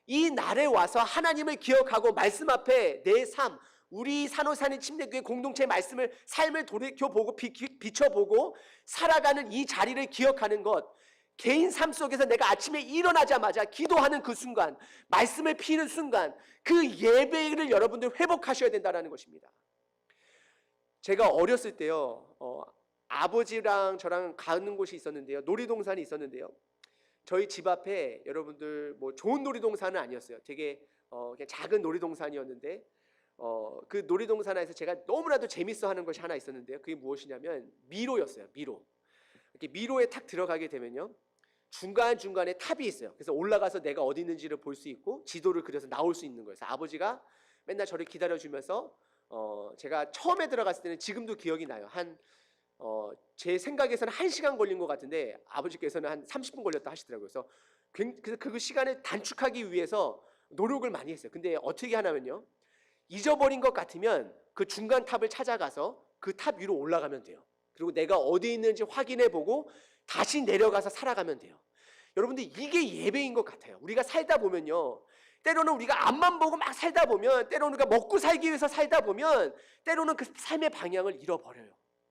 이 날에 와서 하나님을 기억하고 말씀 앞에 내 삶, 우리 산호산의 침례교회 공동체의 말씀을, 삶을 돌이켜보고 비춰보고 살아가는 이 자리를 기억하는 것, 개인 삶 속에서 내가 아침에 일어나자마자 기도하는 그 순간, 말씀을 피는 순간, 그 예배를 여러분들 회복하셔야 된다는 것입니다. 제가 어렸을 때요, 아버지랑 저랑 가는 곳이 있었는데요, 놀이동산이 있었는데요, 저희 집 앞에 여러분들 뭐 좋은 놀이동산은 아니었어요. 되게 그냥 작은 놀이동산이었는데, 그 놀이동산에서 제가 너무나도 재밌어 하는 것이 하나 있었는데요, 그게 무엇이냐면 미로였어요. 미로. 이렇게 미로에 탁 들어가게 되면요, 중간중간에 탑이 있어요. 그래서 올라가서 내가 어디 있는지를 볼 수 있고 지도를 그려서 나올 수 있는 거예요. 그래서 아버지가 맨날 저를 기다려주면서 제가 처음에 들어갔을 때는 지금도 기억이 나요. 제 생각에서는 1시간 걸린 것 같은데 아버지께서는 한 30분 걸렸다 하시더라고요. 그래서 그 시간을 단축하기 위해서 노력을 많이 했어요. 근데 어떻게 하냐면요, 잊어버린 것 같으면 그 중간 탑을 찾아가서 그 탑 위로 올라가면 돼요. 그리고 내가 어디 있는지 확인해보고 다시 내려가서 살아가면 돼요. 여러분들, 이게 예배인 것 같아요. 우리가 살다 보면요, 때로는 우리가 앞만 보고 막 살다 보면, 때로는 우리가 먹고 살기 위해서 살다 보면 때로는 그 삶의 방향을 잃어버려요.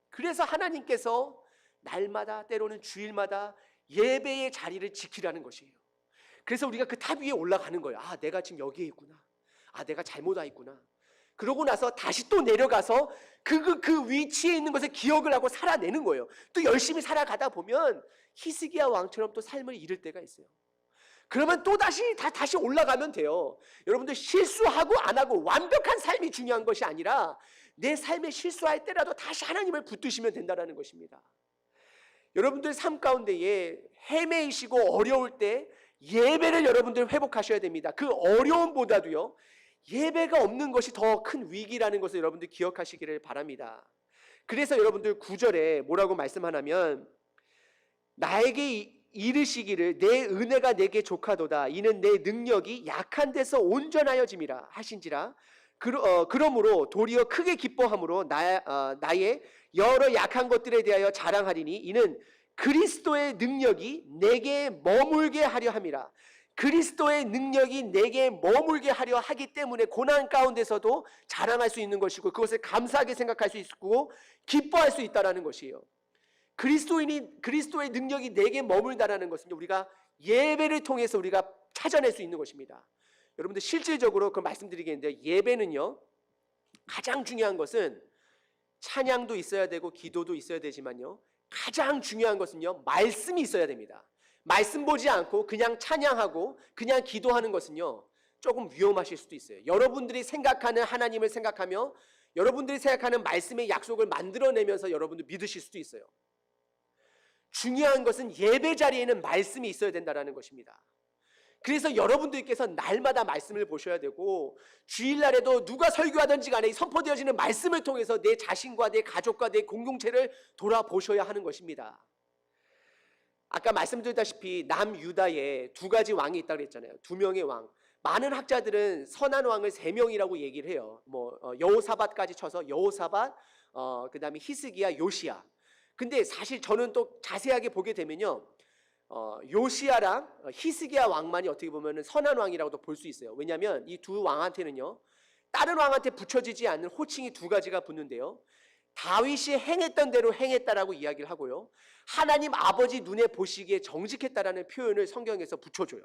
그래서 하나님께서 날마다, 때로는 주일마다 예배의 자리를 지키라는 것이에요. 그래서 우리가 그 탑 위에 올라가는 거예요. 아, 내가 지금 여기에 있구나. 아, 내가 잘못 와 있구나. 그러고 나서 다시 또 내려가서 그 위치에 있는 것을 기억을 하고 살아내는 거예요. 또 열심히 살아가다 보면 히스기야 왕처럼 또 삶을 잃을 때가 있어요. 그러면 또 다시 올라가면 돼요. 여러분들, 실수하고 안 하고 완벽한 삶이 중요한 것이 아니라 내 삶에 실수할 때라도 다시 하나님을 붙드시면 된다는 것입니다. 여러분들 삶 가운데에 헤매이시고 어려울 때 예배를 여러분들 회복하셔야 됩니다. 그 어려움보다도요, 예배가 없는 것이 더 큰 위기라는 것을 여러분들 기억하시기를 바랍니다. 그래서 여러분들 9절에 뭐라고 말씀하냐면, 나에게 이르시기를 내 은혜가 내게 족하도다. 이는 내 능력이 약한 데서 온전하여짐이라 하신지라. 그러므로 도리어 크게 기뻐함으로 나의 여러 약한 것들에 대하여 자랑하리니 이는 그리스도의 능력이 내게 머물게 하려 함이라. 그리스도의 능력이 내게 머물게 하려 하기 때문에 고난 가운데서도 자랑할 수 있는 것이고, 그것을 감사하게 생각할 수 있고 기뻐할 수 있다는 것이에요. 그리스도의 능력이 내게 머물다라는 것은 우리가 예배를 통해서 우리가 찾아낼 수 있는 것입니다. 여러분들, 실질적으로 그 말씀드리겠는데, 예배는요, 가장 중요한 것은 찬양도 있어야 되고 기도도 있어야 되지만요, 가장 중요한 것은요, 말씀이 있어야 됩니다. 말씀 보지 않고 그냥 찬양하고 그냥 기도하는 것은요, 조금 위험하실 수도 있어요. 여러분들이 생각하는 하나님을 생각하며 여러분들이 생각하는 말씀의 약속을 만들어내면서 여러분들 믿으실 수도 있어요. 중요한 것은 예배 자리에는 말씀이 있어야 된다는 것입니다. 그래서 여러분들께서 날마다 말씀을 보셔야 되고 주일날에도 누가 설교하든지 간에 선포되어지는 말씀을 통해서 내 자신과 내 가족과 내 공동체를 돌아보셔야 하는 것입니다. 아까 말씀드렸다시피 남유다에 두 가지 왕이 있다고 그랬잖아요. 두 명의 왕. 많은 학자들은 선한 왕을 세 명이라고 얘기를 해요. 여호사밧까지 쳐서 여호사밧, 그다음에 히스기야, 요시야. 근데 사실 저는 또 자세하게 보게 되면요, 요시야랑 히스기야 왕만이 어떻게 보면은 선한 왕이라고도 볼 수 있어요. 왜냐하면 이 두 왕한테는요, 다른 왕한테 붙여지지 않는 호칭이 두 가지가 붙는데요. 다윗이 행했던 대로 행했다라고 이야기를 하고요, 하나님 아버지 눈에 보시기에 정직했다라는 표현을 성경에서 붙여줘요.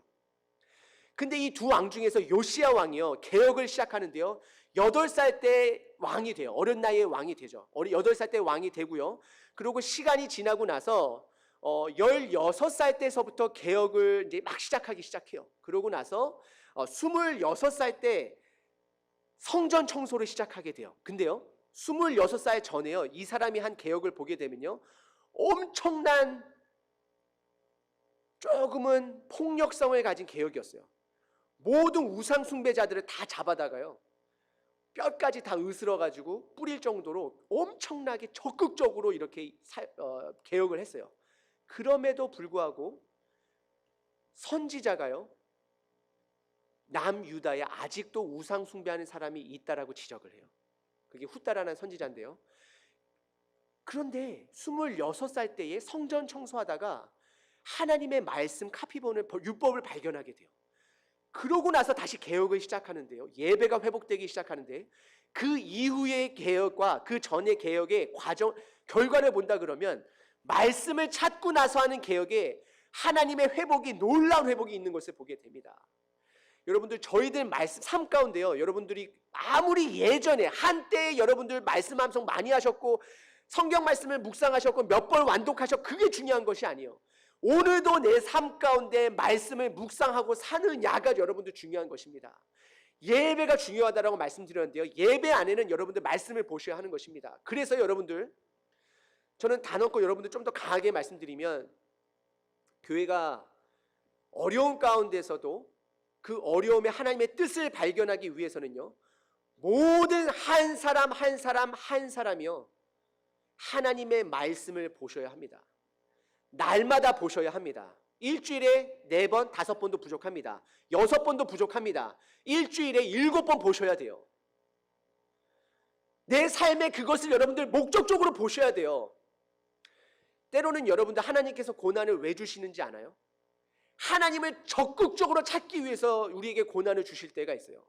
근데 이 두 왕 중에서 요시야 왕이요, 개혁을 시작하는데요, 8살 때 왕이 돼요. 어린 나이에 왕이 되죠. 8살 때 왕이 되고요. 그리고 시간이 지나고 나서 16살 때서부터 개혁을 이제 막 시작하기 시작해요. 그러고 나서 26살 때 성전 청소를 시작하게 돼요. 근데요, 26살 전에요, 이 사람이 한 개혁을 보게 되면요, 엄청난 조금은 폭력성을 가진 개혁이었어요. 모든 우상 숭배자들을 다 잡아다가요, 뼈까지 다 으스러가지고 뿌릴 정도로 엄청나게 적극적으로 이렇게 개혁을 했어요. 그럼에도 불구하고 선지자가요, 남유다에 아직도 우상 숭배하는 사람이 있다라고 지적을 해요. 그게 훗다라는 선지자인데요. 그런데 26살 때에 성전 청소하다가 하나님의 말씀 카피본을, 율법을 발견하게 돼요. 그러고 나서 다시 개혁을 시작하는데요, 예배가 회복되기 시작하는데, 그 이후의 개혁과 그 전의 개혁의 결과를 본다 그러면 말씀을 찾고 나서 하는 개혁에 하나님의 회복이, 놀라운 회복이 있는 것을 보게 됩니다. 여러분들, 저희들 말씀 삶 가운데요, 여러분들이 아무리 예전에 한때에 여러분들 말씀 암송 많이 하셨고 성경 말씀을 묵상하셨고 몇 번 완독하셨고, 그게 중요한 것이 아니에요. 오늘도 내 삶 가운데 말씀을 묵상하고 사느냐가 여러분들 중요한 것입니다. 예배가 중요하다라고 말씀드렸는데요, 예배 안에는 여러분들 말씀을 보셔야 하는 것입니다. 그래서 여러분들, 저는 단언코 여러분들 좀 더 강하게 말씀드리면, 교회가 어려운 가운데서도 그 어려움에 하나님의 뜻을 발견하기 위해서는요, 모든 한 사람 한 사람 한 사람이요, 하나님의 말씀을 보셔야 합니다. 날마다 보셔야 합니다. 일주일에 4번, 5번도 부족합니다. 6번도 부족합니다. 일주일에 7번 보셔야 돼요. 내 삶에 그것을 여러분들 목적적으로 보셔야 돼요. 때로는 여러분들, 하나님께서 고난을 왜 주시는지 아나요? 하나님을 적극적으로 찾기 위해서 우리에게 고난을 주실 때가 있어요.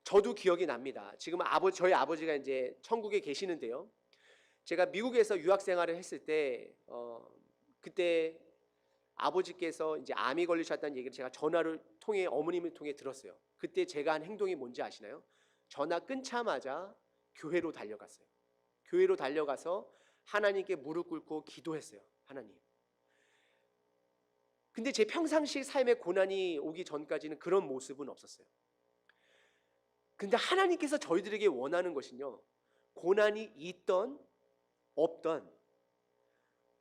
저도 기억이 납니다. 지금 저희 아버지가 이제 천국에 계시는데요, 제가 미국에서 유학 생활을 했을 때 그때 아버지께서 이제 암이 걸리셨다는 얘기를 제가 전화를 통해, 어머님을 통해 들었어요. 그때 제가 한 행동이 뭔지 아시나요? 전화 끊자마자 교회로 달려갔어요. 교회로 달려가서 하나님께 무릎 꿇고 기도했어요. 하나님. 근데 제 평상시 삶에 고난이 오기 전까지는 그런 모습은 없었어요. 근데 하나님께서 저희들에게 원하는 것은요, 고난이 있던 없던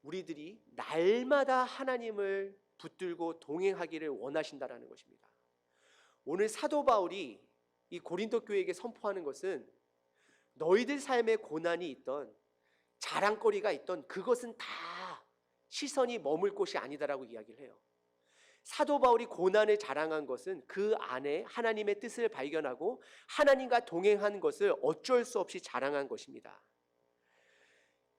우리들이 날마다 하나님을 붙들고 동행하기를 원하신다라는 것입니다. 오늘 사도 바울이 이 고린도 교회에게 선포하는 것은, 너희들 삶에 고난이 있던, 자랑거리가 있던, 그것은 다 시선이 머물 곳이 아니다라고 이야기를 해요. 사도 바울이 고난을 자랑한 것은 그 안에 하나님의 뜻을 발견하고 하나님과 동행하는 것을 어쩔 수 없이 자랑한 것입니다.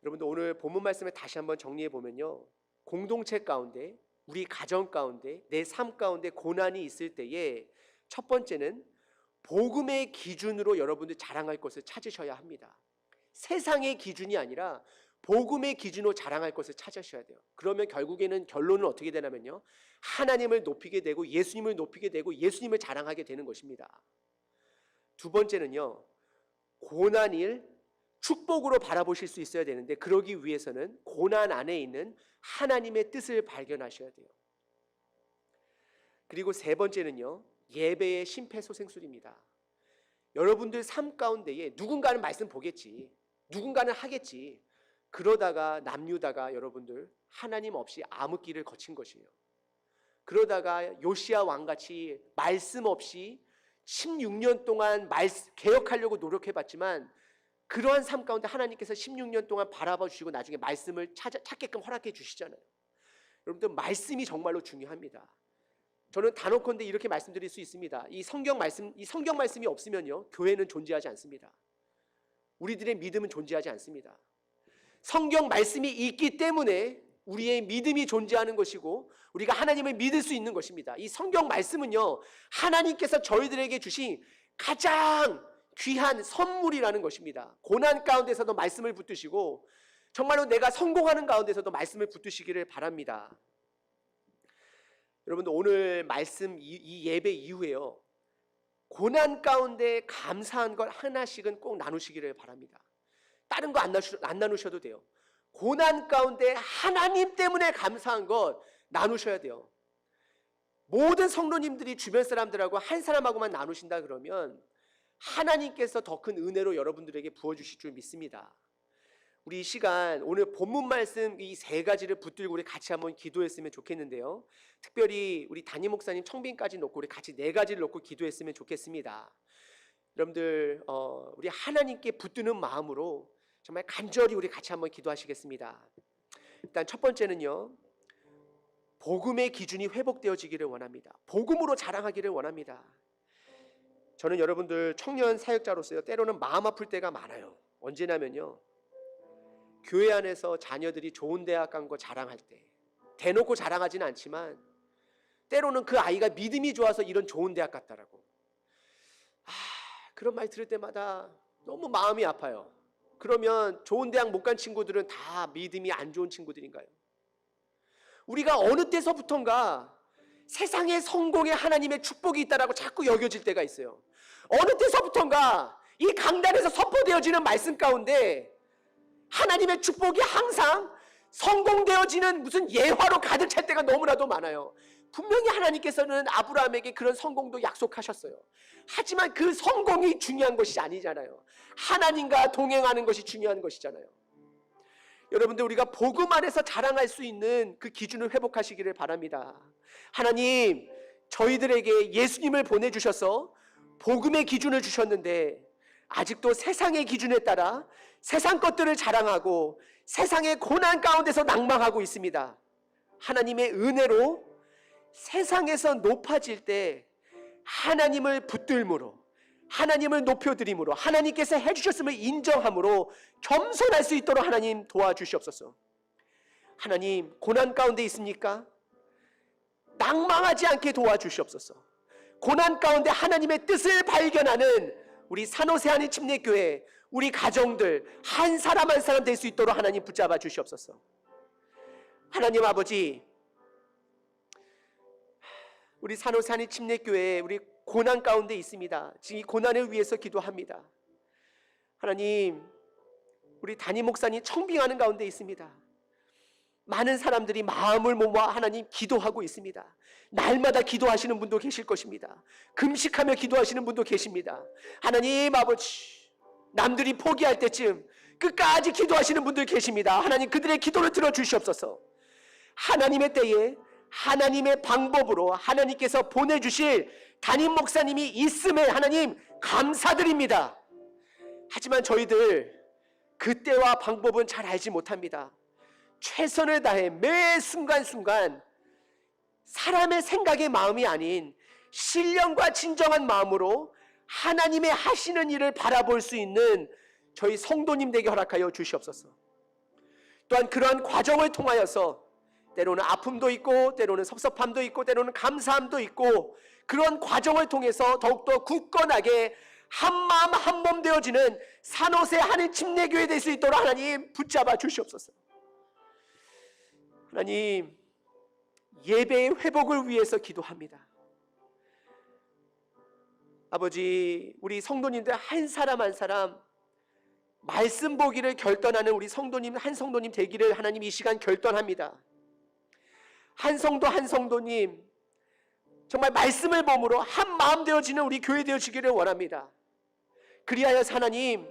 여러분들, 오늘 본문 말씀을 다시 한번 정리해 보면요, 공동체 가운데, 우리 가정 가운데, 내 삶 가운데 고난이 있을 때에 첫 번째는 복음의 기준으로 여러분들 자랑할 것을 찾으셔야 합니다. 세상의 기준이 아니라 복음의 기준으로 자랑할 것을 찾으셔야 돼요. 그러면 결국에는 결론은 어떻게 되냐면요, 하나님을 높이게 되고 예수님을 높이게 되고 예수님을 자랑하게 되는 것입니다. 두 번째는요, 고난을 축복으로 바라보실 수 있어야 되는데, 그러기 위해서는 고난 안에 있는 하나님의 뜻을 발견하셔야 돼요. 그리고 세 번째는요, 예배의 심폐소생술입니다. 여러분들 삶 가운데에 누군가는 말씀 보겠지, 누군가는 하겠지, 그러다가 남유다가 여러분들 하나님 없이 암흑기를 거친 것이에요. 그러다가 요시야 왕같이 말씀 없이 16년 동안 개혁하려고 노력해봤지만 그러한 삶 가운데 하나님께서 16년 동안 바라봐 주시고 나중에 말씀을 찾게끔 허락해 주시잖아요. 여러분들 말씀이 정말로 중요합니다. 저는 단언컨대 이렇게 말씀드릴 수 있습니다. 이 성경 말씀이 없으면요, 교회는 존재하지 않습니다. 우리들의 믿음은 존재하지 않습니다. 성경 말씀이 있기 때문에 우리의 믿음이 존재하는 것이고 우리가 하나님을 믿을 수 있는 것입니다. 이 성경 말씀은요, 하나님께서 저희들에게 주신 가장 귀한 선물이라는 것입니다. 고난 가운데서도 말씀을 붙드시고 정말로 내가 성공하는 가운데서도 말씀을 붙드시기를 바랍니다. 여러분들 오늘 말씀 이 예배 이후에요, 고난 가운데 감사한 것 하나씩은 꼭 나누시기를 바랍니다. 다른 거 안 나누셔도 돼요. 고난 가운데 하나님 때문에 감사한 것 나누셔야 돼요. 모든 성도님들이 주변 사람들하고 한 사람하고만 나누신다 그러면 하나님께서 더 큰 은혜로 여러분들에게 부어주실 줄 믿습니다. 우리 이 시간 오늘 본문 말씀 이 세 가지를 붙들고 우리 같이 한번 기도했으면 좋겠는데요. 특별히 우리 담임 목사님 청빙까지 놓고 우리 같이 네 가지를 놓고 기도했으면 좋겠습니다. 여러분들 우리 하나님께 붙드는 마음으로 정말 간절히 우리 같이 한번 기도하시겠습니다. 일단 첫 번째는요, 복음의 기준이 회복되어지기를 원합니다. 복음으로 자랑하기를 원합니다. 저는 여러분들 청년 사역자로서요, 때로는 마음 아플 때가 많아요. 언제냐면요, 교회 안에서 자녀들이 좋은 대학 간 거 자랑할 때, 대놓고 자랑하지는 않지만 때로는 그 아이가 믿음이 좋아서 이런 좋은 대학 갔다라고, 그런 말 들을 때마다 너무 마음이 아파요. 그러면 좋은 대학 못 간 친구들은 다 믿음이 안 좋은 친구들인가요? 우리가 어느 때서부턴가 세상의 성공에 하나님의 축복이 있다라고 자꾸 여겨질 때가 있어요. 어느 때서부턴가 이 강단에서 선포되어지는 말씀 가운데 하나님의 축복이 항상 성공되어지는 무슨 예화로 가득 찰 때가 너무나도 많아요. 분명히 하나님께서는 아브라함에게 그런 성공도 약속하셨어요. 하지만 그 성공이 중요한 것이 아니잖아요. 하나님과 동행하는 것이 중요한 것이잖아요. 여러분들, 우리가 복음 안에서 자랑할 수 있는 그 기준을 회복하시기를 바랍니다. 하나님, 저희들에게 예수님을 보내주셔서 복음의 기준을 주셨는데 아직도 세상의 기준에 따라 세상 것들을 자랑하고 세상의 고난 가운데서 낭망하고 있습니다. 하나님의 은혜로 세상에서 높아질 때 하나님을 붙들므로, 하나님을 높여드림으로, 하나님께서 해주셨음을 인정함으로 겸손할 수 있도록 하나님 도와주시옵소서. 하나님, 고난 가운데 있습니까? 낭망하지 않게 도와주시옵소서. 고난 가운데 하나님의 뜻을 발견하는 우리 산호세 한인 침례교회, 우리 가정들 한 사람 한 사람 될 수 있도록 하나님 붙잡아 주시옵소서. 하나님 아버지, 우리 산호세 한인 침례교회 우리 고난 가운데 있습니다. 지금 이 고난을 위해서 기도합니다. 하나님, 우리 담임 목사님 청빙하는 가운데 있습니다. 많은 사람들이 마음을 모아 하나님 기도하고 있습니다. 날마다 기도하시는 분도 계실 것입니다. 금식하며 기도하시는 분도 계십니다. 하나님 아버지, 남들이 포기할 때쯤 끝까지 기도하시는 분들 계십니다. 하나님, 그들의 기도를 들어주시옵소서. 하나님의 때에 하나님의 방법으로 하나님께서 보내주실 담임 목사님이 있음에 하나님 감사드립니다. 하지만 저희들 그 때와 방법은 잘 알지 못합니다. 최선을 다해 매 순간순간 사람의 생각의 마음이 아닌 신령과 진정한 마음으로 하나님의 하시는 일을 바라볼 수 있는 저희 성도님 되게 허락하여 주시옵소서. 또한 그러한 과정을 통하여서 때로는 아픔도 있고 때로는 섭섭함도 있고 때로는 감사함도 있고 그런 과정을 통해서 더욱더 굳건하게 한마음 한몸 되어지는 산호세 한인 침례교회 될 수 있도록 하나님 붙잡아 주시옵소서. 하나님, 예배의 회복을 위해서 기도합니다. 아버지, 우리 성도님들 한 사람 한 사람 말씀 보기를 결단하는 우리 성도님 한 성도님 되기를 하나님 이 시간 결단합니다. 한 성도 한 성도님 정말 말씀을 보므로 한 마음 되어지는 우리 교회 되어지기를 원합니다. 그리하여서 하나님,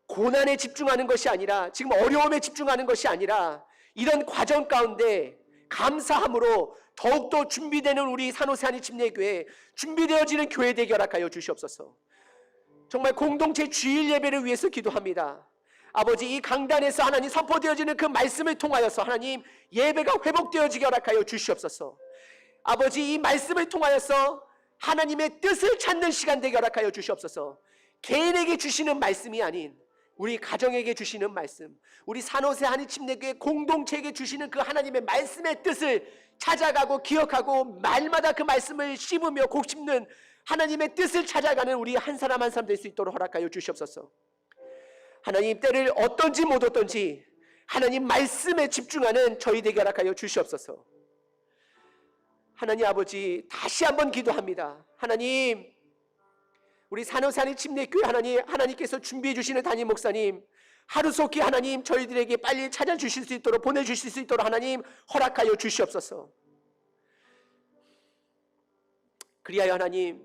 고난에 집중하는 것이 아니라 지금 어려움에 집중하는 것이 아니라 이런 과정 가운데 감사함으로 더욱더 준비되는 우리 산호세 한인 침례교회, 준비되어지는 교회 되게 허락하여 주시옵소서. 정말 공동체 주일 예배를 위해서 기도합니다. 아버지, 이 강단에서 하나님 선포되어지는 그 말씀을 통하여서 하나님 예배가 회복되어지게 허락하여 주시옵소서. 아버지, 이 말씀을 통하여서 하나님의 뜻을 찾는 시간 되게 허락하여 주시옵소서. 개인에게 주시는 말씀이 아닌 우리 가정에게 주시는 말씀, 우리 산호세 한인 침례교회 공동체에게 주시는 그 하나님의 말씀의 뜻을 찾아가고 기억하고 말마다 그 말씀을 씹으며 곱씹는 하나님의 뜻을 찾아가는 우리 한 사람 한 사람 될 수 있도록 허락하여 주시옵소서. 하나님, 때를 어떤지 못 어떤지 하나님 말씀에 집중하는 저희 되게 허락하여 주시옵소서. 하나님 아버지, 다시 한번 기도합니다. 하나님, 우리 산호세 한인 침례교회 하나님께서 준비해 주시는 담임 목사님, 하루속히 하나님 저희들에게 빨리 찾아주실 수 있도록, 보내주실 수 있도록 하나님 허락하여 주시옵소서. 그리하여 하나님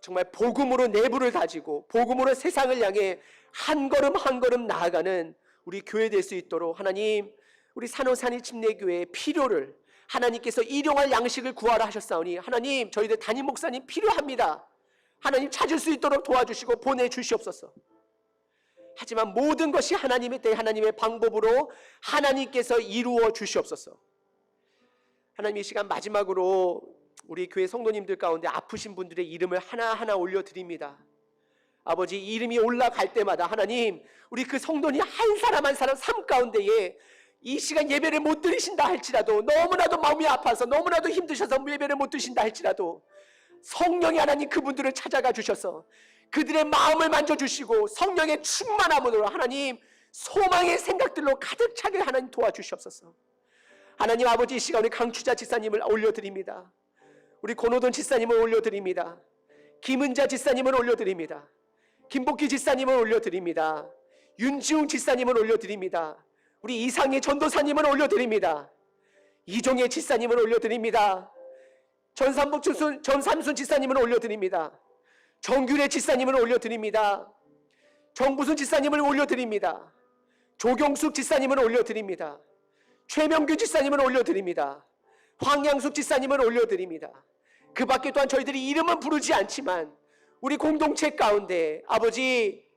정말 복음으로 내부를 다지고 복음으로 세상을 향해 한 걸음 한 걸음 나아가는 우리 교회 될 수 있도록 하나님, 우리 산호세 한인 침례교회의 필요를 하나님께서 일용할 양식을 구하라 하셨사오니 하나님, 저희들 담임 목사님 필요합니다. 하나님 찾을 수 있도록 도와주시고 보내주시옵소서. 하지만 모든 것이 하나님의 때 하나님의 방법으로 하나님께서 이루어 주시옵소서. 하나님, 이 시간 마지막으로 우리 교회 성도님들 가운데 아프신 분들의 이름을 하나하나 올려드립니다. 아버지, 이름이 올라갈 때마다 하나님, 우리 그 성도님 한 사람 한 사람 삶 가운데에 이 시간 예배를 못 드리신다 할지라도, 너무나도 마음이 아파서 너무나도 힘드셔서 예배를 못 드신다 할지라도 성령이 하나님 그분들을 찾아가 주셔서 그들의 마음을 만져주시고 성령의 충만함으로 하나님 소망의 생각들로 가득 차게 하나님 도와주시옵소서. 하나님 아버지, 이 시간 우리 강추자 지사님을 올려드립니다. 우리 권호돈 지사님을 올려드립니다. 김은자 지사님을 올려드립니다. 김복희 지사님을 올려드립니다. 윤지웅 지사님을 올려드립니다. 우리 이상희 전도사님을 올려드립니다. 이종혜 지사님을 올려드립니다. 전삼순 지사님을 올려드립니다. 정규래 지사님을 올려드립니다. 정부순 지사님을 올려드립니다. 조경숙 지사님을 올려드립니다. 최명규 지사님을 올려드립니다. 황양숙 지사님을 올려드립니다. 그 밖에 또한 저희들이 이름은 부르지 않지만 우리 공동체 가운데 아버지,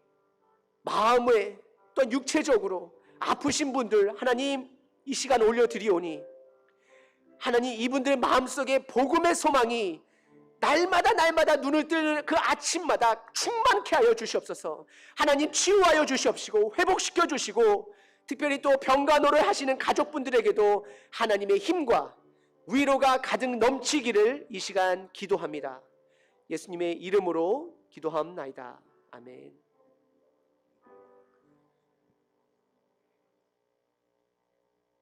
마음에 또한 육체적으로 아프신 분들 하나님 이 시간 올려드리오니 하나님, 이분들 마음속에 복음의 소망이 날마다 눈을 뜨는 그 아침마다 충만케 하여 주시옵소서. 하나님, 치유하여 주시옵시고 회복시켜 주시고, 특별히 또 병간호를 하시는 가족분들에게도 하나님의 힘과 위로가 가득 넘치기를 이 시간 기도합니다. 예수님의 이름으로 기도하옵나이다. 아멘.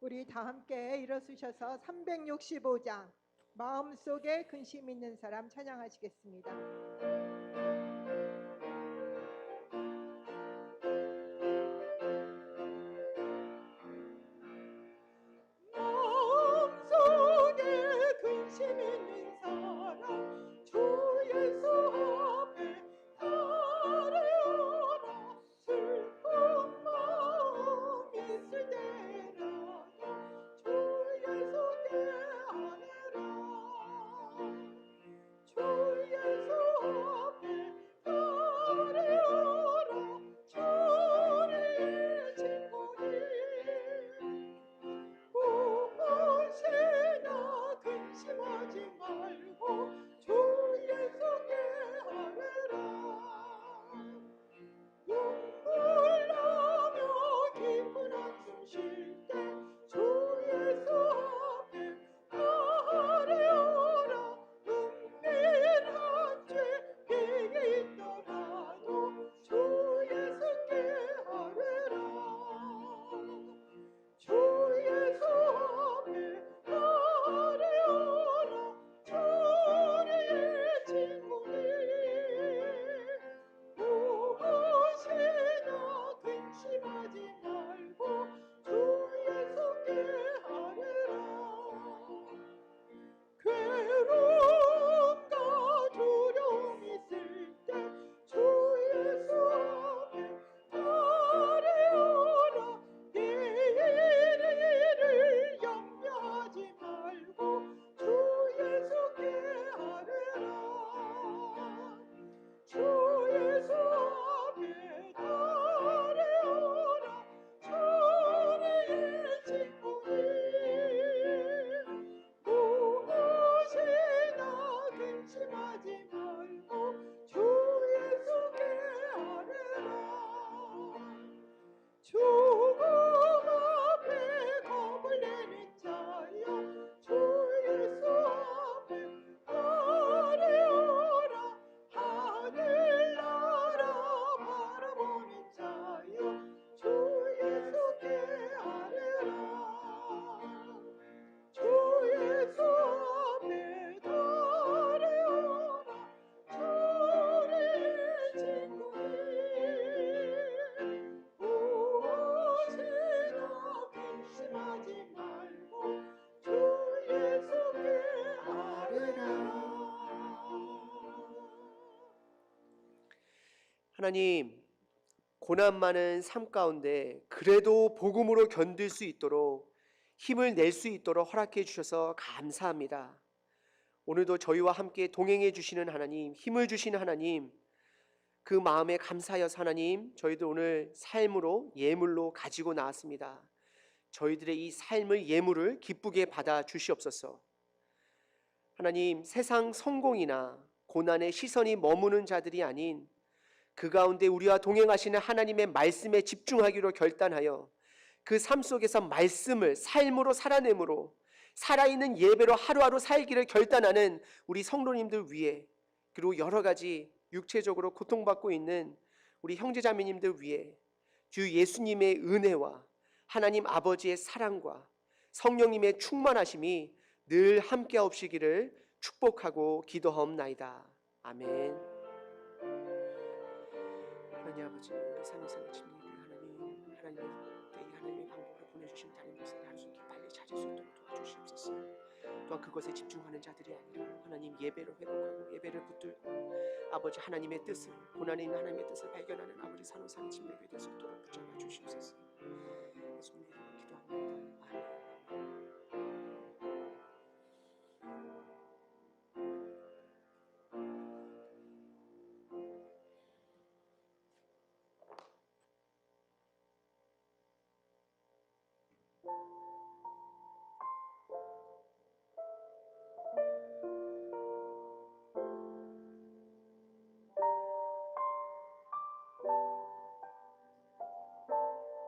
우리 다 함께 일어서셔서 365장 마음속에 근심 있는 사람 찬양하시겠습니다. 마음속에 근심 있는 사람 주 예수 앞에 아뢰어라. 슬픈 마음 있을 때라도 주 예수께 아뢰라. 주 예수 앞에 하나님, 고난 많은 삶 가운데 그래도 복음으로 견딜 수 있도록 힘을 낼 수 있도록 허락해 주셔서 감사합니다. 오늘도 저희와 함께 동행해 주시는 하나님, 힘을 주시는 하나님, 그 마음에 감사하여서 하나님, 저희도 오늘 삶으로 예물로 가지고 나왔습니다. 저희들의 이 삶을 예물을 기쁘게 받아 주시옵소서. 하나님, 세상 성공이나 고난의 시선이 머무는 자들이 아닌 그 가운데 우리와 동행하시는 하나님의 말씀에 집중하기로 결단하여 그 삶 속에서 말씀을 삶으로 살아내므로 살아있는 예배로 하루하루 살기를 결단하는 우리 성도님들 위해, 그리고 여러 가지 육체적으로 고통받고 있는 우리 형제자매님들 위해 주 예수님의 은혜와 하나님 아버지의 사랑과 성령님의 충만하심이 늘 함께 하옵시기를 축복하고 기도하옵나이다. 아멘. 하나님 아버지, 우리 산에서는 집례를 하나님의 방법으로 보내주신 다른 것을 하루 종일 빨리 찾을 수 있도록 도와주시옵소서. 또한 그것에 집중하는 자들이 아니라 하나님 예배로 회복하고 예배를 붙들고 아버지 하나님의 뜻을, 고난에 있는 하나님의 뜻을 발견하는 아버지 산호산의 집례가 될 수 있도록 붙잡아 주시옵소서. 예수님 이름으로 기도합니다. 아멘.